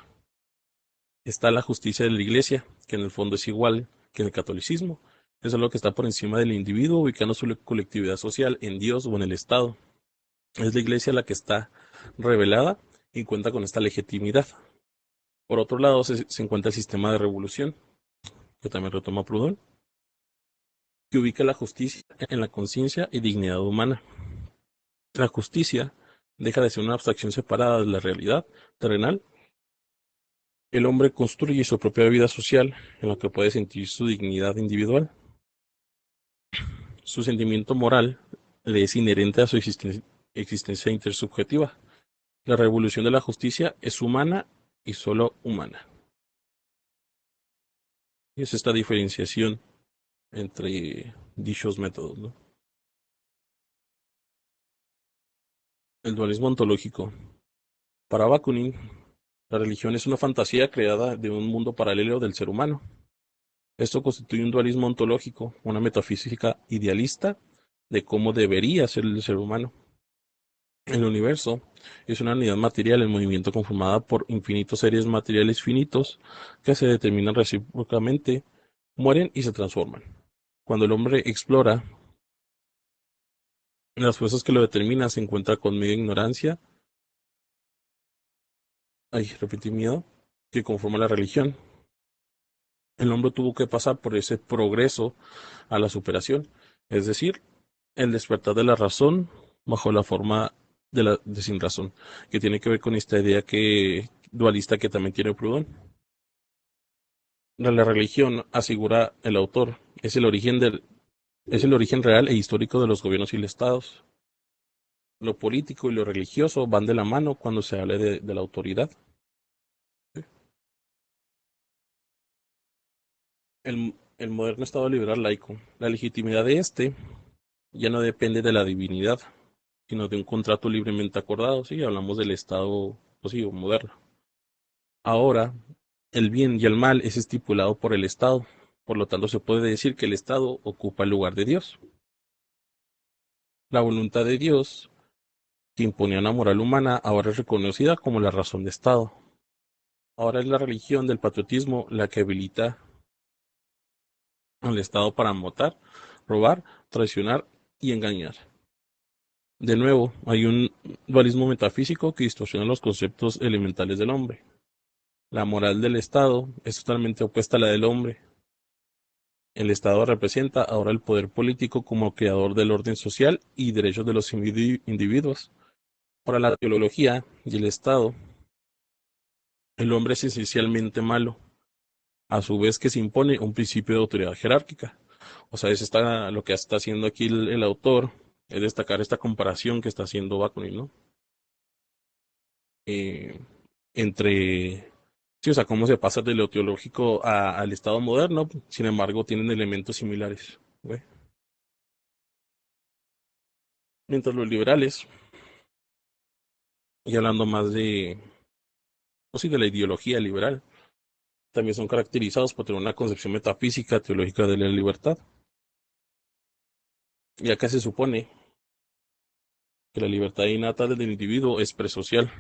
Está la justicia de la Iglesia, que en el fondo es igual que en el catolicismo. Es lo que está por encima del individuo, ubicando su colectividad social en Dios o en el Estado. Es la Iglesia la que está revelada y cuenta con esta legitimidad. Por otro lado, se encuentra el sistema de revolución, que también retoma Proudhon, que ubica la justicia en la conciencia y dignidad humana. La justicia deja de ser una abstracción separada de la realidad terrenal. El hombre construye su propia vida social en la que puede sentir su dignidad individual. Su sentimiento moral le es inherente a su existencia intersubjetiva. La revolución de la justicia es humana y solo humana. Y es esta diferenciación entre dichos métodos, ¿no? El dualismo ontológico. Para Bakunin, la religión es una fantasía creada de un mundo paralelo del ser humano. Esto constituye un dualismo ontológico, una metafísica idealista de cómo debería ser el ser humano. El universo es una unidad material en movimiento conformada por infinitos seres materiales finitos que se determinan recíprocamente, mueren y se transforman. Cuando el hombre explora las fuerzas que lo determinan, se encuentra con medio ignorancia, repetí miedo, que conforma la religión. El hombre tuvo que pasar por ese progreso a la superación, es decir, el despertar de la razón bajo la forma de sin razón, que tiene que ver con esta idea dualista que también tiene Proudhon. La religión, asegura el autor, es el origen real e histórico de los gobiernos y los estados. Lo político y lo religioso van de la mano cuando se habla de la autoridad. El moderno Estado liberal laico. La legitimidad de este ya no depende de la divinidad, sino de un contrato libremente acordado. Sí, hablamos del Estado, pues sí, moderno. Ahora, el bien y el mal es estipulado por el Estado. Por lo tanto, se puede decir que el Estado ocupa el lugar de Dios. La voluntad de Dios, que imponía una moral humana, ahora es reconocida como la razón de Estado. Ahora es la religión del patriotismo la que habilita al Estado para matar, robar, traicionar y engañar. De nuevo, hay un dualismo metafísico que distorsiona los conceptos elementales del hombre. La moral del Estado es totalmente opuesta a la del hombre. El Estado representa ahora el poder político como creador del orden social y derechos de los individuos. Para la teología y el Estado, el hombre es esencialmente malo, a su vez que se impone un principio de autoridad jerárquica. O sea, lo que está haciendo aquí el autor, es destacar esta comparación que está haciendo Bakunin, ¿no? Eh, entre, sí, o sea, cómo se pasa de lo teológico al Estado moderno, sin embargo, tienen elementos similares, ¿ve? Mientras los liberales, y hablando más de, o sí, de la ideología liberal, también son caracterizados por tener una concepción metafísica teológica de la libertad, ya que se supone que la libertad innata del individuo es presocial.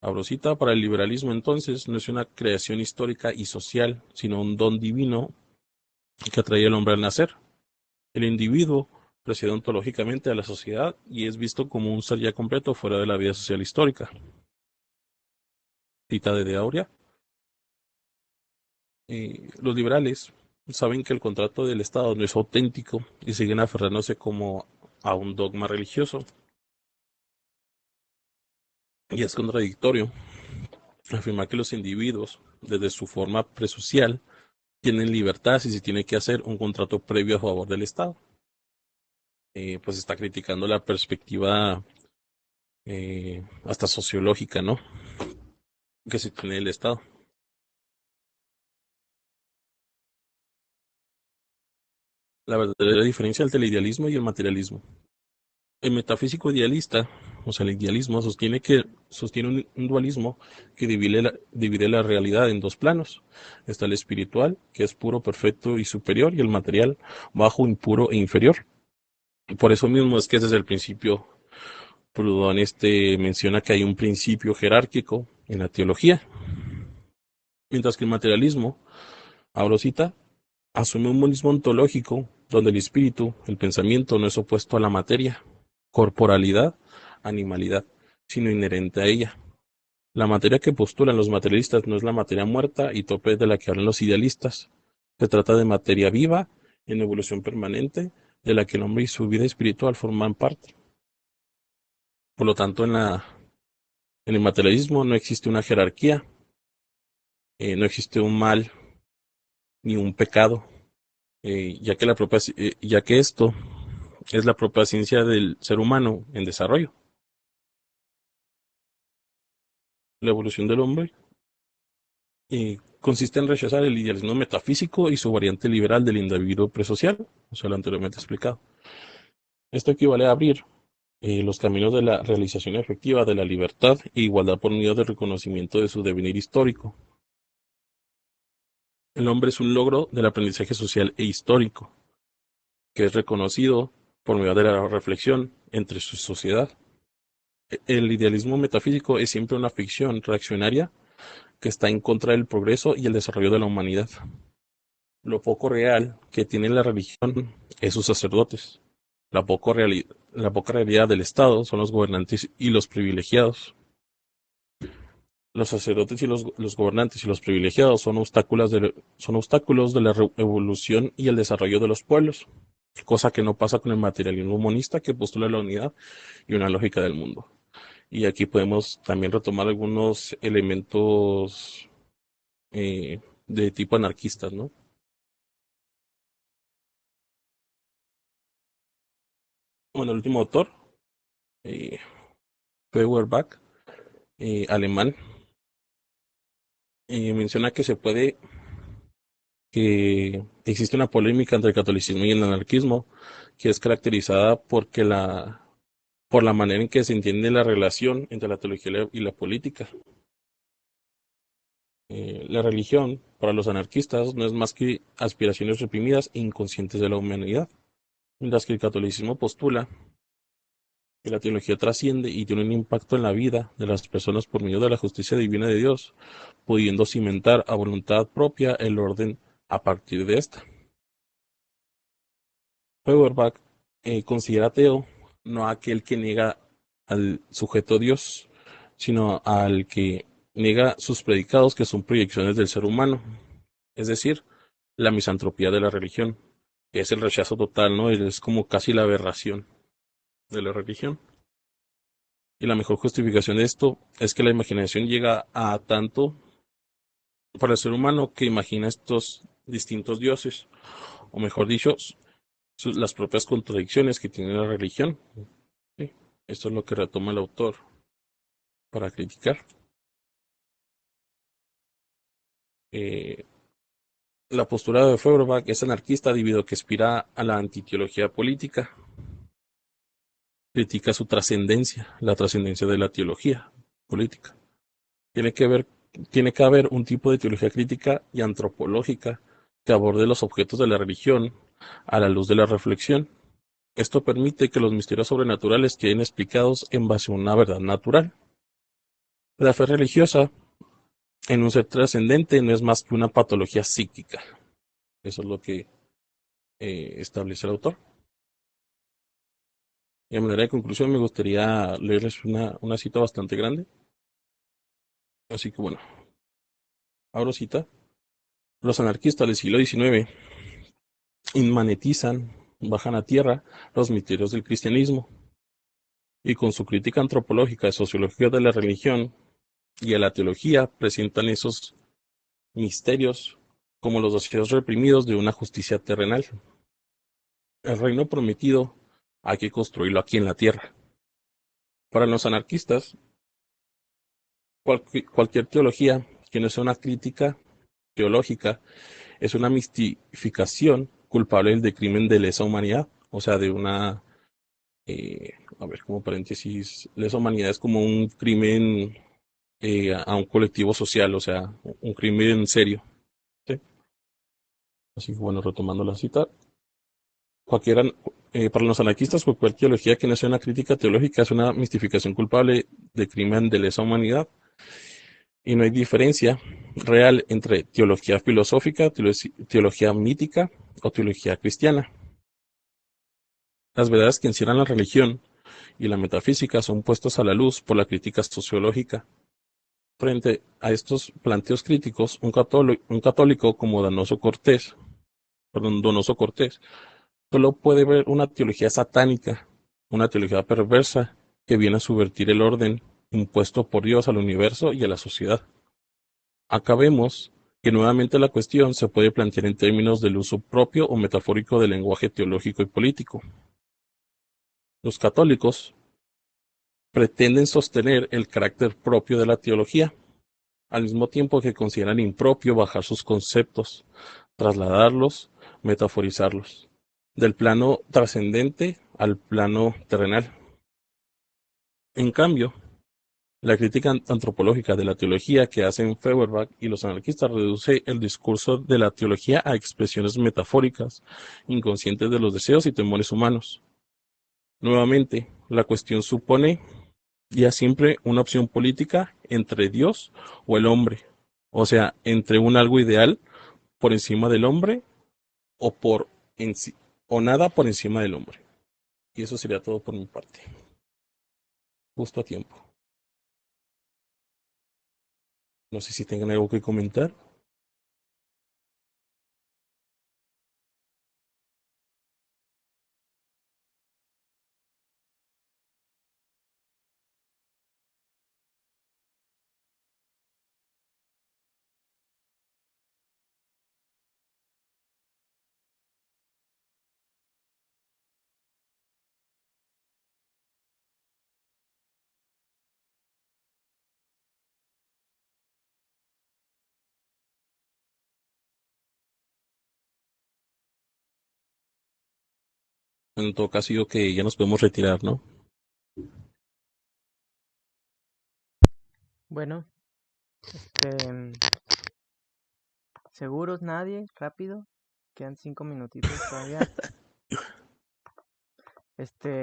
Abrosita, para el liberalismo entonces, no es una creación histórica y social, sino un don divino que atrae al hombre al nacer. El individuo precede ontológicamente a la sociedad y es visto como un ser ya completo fuera de la vida social histórica. Cita de Aurea. Los liberales saben que el contrato del Estado no es auténtico y siguen aferrándose como a un dogma religioso. Y es contradictorio afirmar que los individuos, desde su forma presocial, tienen libertad si se tiene que hacer un contrato previo a favor del Estado. Pues está criticando la perspectiva hasta sociológica, ¿no? Que se tiene del Estado. La verdadera diferencia entre el idealismo y el materialismo. El metafísico idealista, o sea, el idealismo, sostiene un dualismo que divide la realidad en dos planos. Está el espiritual, que es puro, perfecto y superior, y el material, bajo, impuro e inferior. Y por eso mismo es que desde el principio Proudhon menciona que hay un principio jerárquico en la teología, mientras que el materialismo, abro cita, asume un monismo ontológico donde el espíritu, el pensamiento, no es opuesto a la materia, corporalidad, animalidad, sino inherente a ella. La materia que postulan los materialistas no es la materia muerta y tope de la que hablan los idealistas. Se trata de materia viva, en evolución permanente, de la que el hombre y su vida espiritual forman parte. Por lo tanto, en el materialismo no existe una jerarquía, no existe un mal ni un pecado, ya que esto es la propia ciencia del ser humano en desarrollo. La evolución del hombre consiste en rechazar el idealismo metafísico y su variante liberal del individuo presocial, o sea, lo anteriormente explicado. Esto equivale a abrir los caminos de la realización efectiva de la libertad e igualdad por medio del reconocimiento de su devenir histórico. El hombre es un logro del aprendizaje social e histórico, que es reconocido por medio de la reflexión entre su sociedad. El idealismo metafísico es siempre una ficción reaccionaria que está en contra del progreso y el desarrollo de la humanidad. Lo poco real que tiene la religión es sus sacerdotes. La poca realidad del Estado son los gobernantes y los privilegiados. Los sacerdotes y los gobernantes y los privilegiados son obstáculos de la evolución y el desarrollo de los pueblos, cosa que no pasa con el materialismo monista que postula la unidad y una lógica del mundo. Y aquí podemos también retomar algunos elementos de tipo anarquistas, ¿no? Bueno, el último autor, eh, Feuerbach, alemán, menciona que existe una polémica entre el catolicismo y el anarquismo, que es caracterizada por la manera en que se entiende la relación entre la teología y la política. La religión, para los anarquistas, no es más que aspiraciones reprimidas e inconscientes de la humanidad, mientras que el catolicismo postula que la teología trasciende y tiene un impacto en la vida de las personas por medio de la justicia divina de Dios, pudiendo cimentar a voluntad propia el orden a partir de esta. Feuerbach considera ateo no a aquel que niega al sujeto Dios, sino al que niega sus predicados que son proyecciones del ser humano, es decir, la misantropía de la religión, que es el rechazo total, ¿no? Es como casi la aberración de la religión. Y la mejor justificación de esto es que la imaginación llega a tanto para el ser humano que imagina estos distintos dioses, o mejor dicho, las propias contradicciones que tiene la religión. ¿Sí? Esto es lo que retoma el autor para criticar. Eh, la postura de Feuerbach es anarquista debido a que aspira a la antiteología política. Critica su trascendencia, la trascendencia de la teología política. Tiene que ver tiene que haber un tipo de teología crítica y antropológica que aborde los objetos de la religión a la luz de la reflexión. Esto permite que los misterios sobrenaturales queden explicados en base a una verdad natural. La fe religiosa en un ser trascendente no es más que una patología psíquica. Eso es lo que establece el autor. Y a manera de conclusión me gustaría leerles una cita bastante grande. Así que bueno, abro cita. Los anarquistas del siglo XIX inmanetizan, bajan a tierra los misterios del cristianismo y con su crítica antropológica y sociológica de la religión y de la teología presentan esos misterios como los deseos reprimidos de una justicia terrenal. El reino prometido hay que construirlo aquí en la tierra. Para los anarquistas, cualquier teología que no sea una crítica teológica es una mistificación culpable del crimen de lesa humanidad, o sea, de una, a ver, como paréntesis, lesa humanidad es como un crimen a un colectivo social, o sea, un crimen serio. ¿Sí? Así que bueno, retomando la cita, cualquiera, para los anarquistas, cualquier teología que no sea una crítica teológica es una mistificación culpable de crimen de lesa humanidad. Y no hay diferencia real entre teología filosófica, teología mítica o teología cristiana. Las verdades que encierran la religión y la metafísica son puestos a la luz por la crítica sociológica. Frente a estos planteos críticos, un católico como Donoso Cortés, solo puede ver una teología satánica, una teología perversa que viene a subvertir el orden impuesto por Dios al universo y a la sociedad. Acabemos que nuevamente la cuestión se puede plantear en términos del uso propio o metafórico del lenguaje teológico y político. Los católicos pretenden sostener el carácter propio de la teología, al mismo tiempo que consideran impropio bajar sus conceptos, trasladarlos, metaforizarlos, del plano trascendente al plano terrenal. En cambio, la crítica antropológica de la teología que hacen Feuerbach y los anarquistas reduce el discurso de la teología a expresiones metafóricas, inconscientes de los deseos y temores humanos. Nuevamente, la cuestión supone ya siempre una opción política entre Dios o el hombre, o sea, entre un algo ideal por encima del hombre o por o nada por encima del hombre. Y eso sería todo por mi parte. Justo a tiempo. No sé si tengan algo que comentar. En todo caso, digo que ya nos podemos retirar, ¿no? Bueno, este, ¿seguros nadie? Rápido. Quedan 5 minutitos todavía.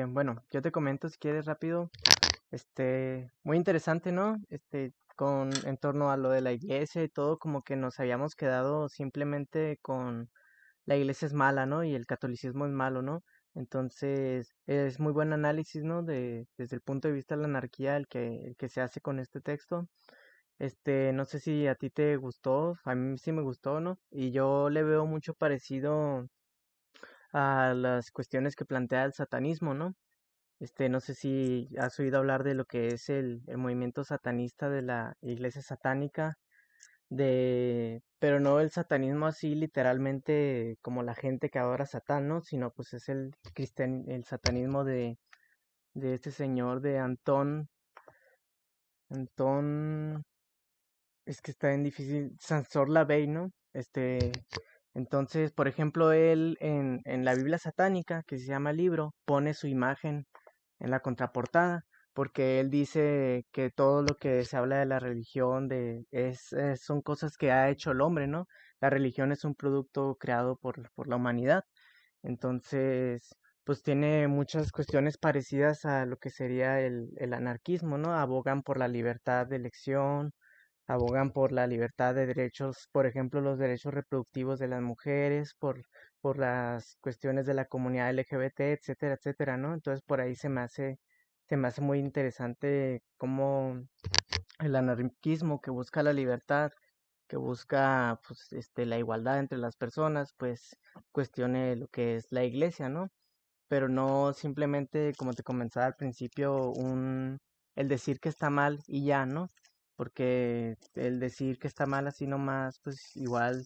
Bueno, yo te comento si quieres rápido. Muy interesante, ¿no? En torno a lo de la iglesia y todo, como que nos habíamos quedado simplemente con la iglesia es mala, ¿no? Y el catolicismo es malo, ¿no? Entonces, es muy buen análisis, ¿no? Desde el punto de vista de la anarquía, el que se hace con este texto. No sé si a ti te gustó, a mí sí me gustó, ¿no? Y yo le veo mucho parecido a las cuestiones que plantea el satanismo, ¿no? No sé si has oído hablar de lo que es el movimiento satanista de la iglesia satánica, pero no el satanismo así literalmente como la gente que adora a Satán, ¿no? Sino pues es el satanismo de este señor de Antón, es que está en difícil, Sansor Lavey, ¿no? Entonces, por ejemplo, él en la Biblia satánica, que se llama libro, pone su imagen en la contraportada. porque él dice que todo lo que se habla de la religión son cosas que ha hecho el hombre, ¿no? La religión es un producto creado por la humanidad. Entonces, pues tiene muchas cuestiones parecidas a lo que sería el anarquismo, ¿no? Abogan por la libertad de elección, abogan por la libertad de derechos, por ejemplo, los derechos reproductivos de las mujeres, por las cuestiones de la comunidad LGBT, etcétera, etcétera, ¿no? Entonces por ahí se me hace muy interesante cómo el anarquismo que busca la libertad, que busca pues la igualdad entre las personas, pues cuestione lo que es la iglesia, ¿no? Pero no simplemente, como te comenzaba al principio, el decir que está mal y ya, ¿no? Porque el decir que está mal así nomás, pues igual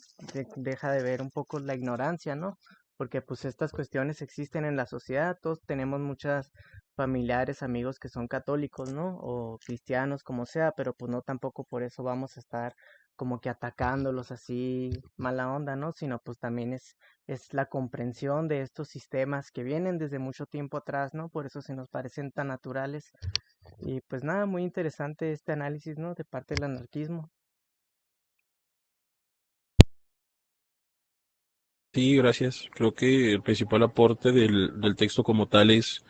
deja de ver un poco la ignorancia, ¿no? Porque pues estas cuestiones existen en la sociedad, todos tenemos muchas familiares, amigos que son católicos, ¿no? O cristianos, como sea, pero pues no tampoco por eso vamos a estar como que atacándolos así mala onda, ¿no? Sino pues también es la comprensión de estos sistemas que vienen desde mucho tiempo atrás, ¿no? Por eso se nos parecen tan naturales. Y pues nada, muy interesante este análisis, ¿no? De parte del anarquismo. Sí, gracias. Creo que el principal aporte del texto como tal es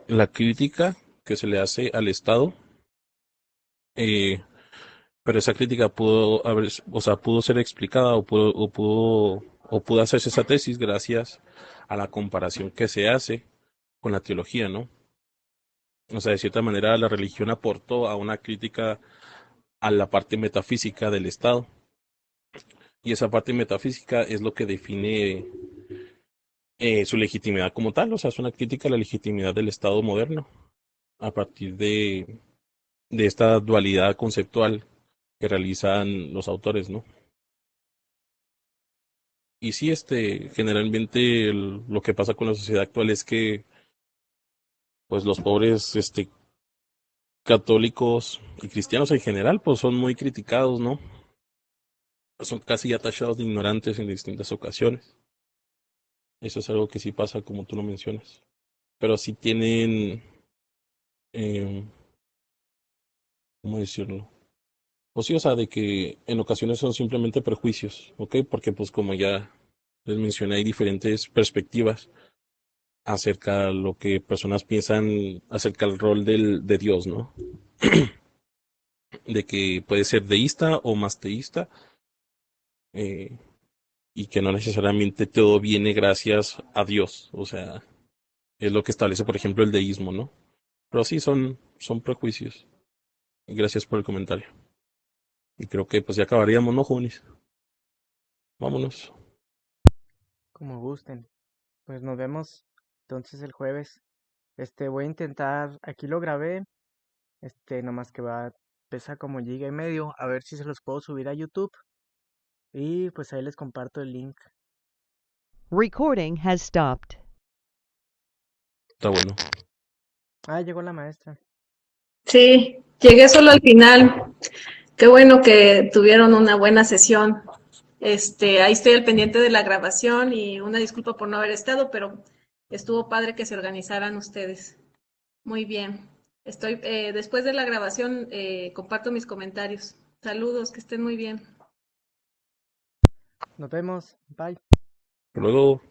la crítica que se le hace al Estado, eh, pero esa crítica pudo haber, o sea, pudo ser explicada o pudo hacerse esa tesis gracias a la comparación que se hace con la teología, ¿no? O sea, de cierta manera la religión aportó a una crítica a la parte metafísica del Estado. Y esa parte metafísica es lo que define su legitimidad como tal. O sea, es una crítica a la legitimidad del Estado moderno a partir de esta dualidad conceptual que realizan los autores, ¿no? Y sí, generalmente lo que pasa con la sociedad actual es que, pues, los pobres, católicos y cristianos en general, pues, son muy criticados, ¿no? Son casi ya tachados de ignorantes en distintas ocasiones. Eso es algo que sí pasa, como tú lo mencionas. Pero sí tienen, eh, ¿cómo decirlo? Pues sí, o sea, de que en ocasiones son simplemente prejuicios, ¿ok? Porque pues como ya les mencioné, hay diferentes perspectivas acerca de lo que personas piensan acerca del rol de Dios, ¿no? De que puede ser deísta o más teísta, eh, y que no necesariamente todo viene gracias a Dios, o sea, es lo que establece, por ejemplo, el deísmo, ¿no? Pero sí, son prejuicios. Gracias por el comentario. Y creo que pues ya acabaríamos, ¿no, jóvenes? Vámonos. Como gusten. Pues nos vemos entonces el jueves. Voy a intentar, aquí lo grabé, nomás que pesa como giga y medio, a ver si se los puedo subir a YouTube. Y pues ahí les comparto el link. Recording has stopped. Está bueno. Ah, llegó la maestra. Sí, llegué solo al final. Qué bueno que tuvieron una buena sesión. Ahí estoy al pendiente de la grabación y una disculpa por no haber estado, pero estuvo padre que se organizaran ustedes. Muy bien. Después de la grabación, comparto mis comentarios. Saludos, que estén muy bien. Nos vemos. Bye. Hasta luego.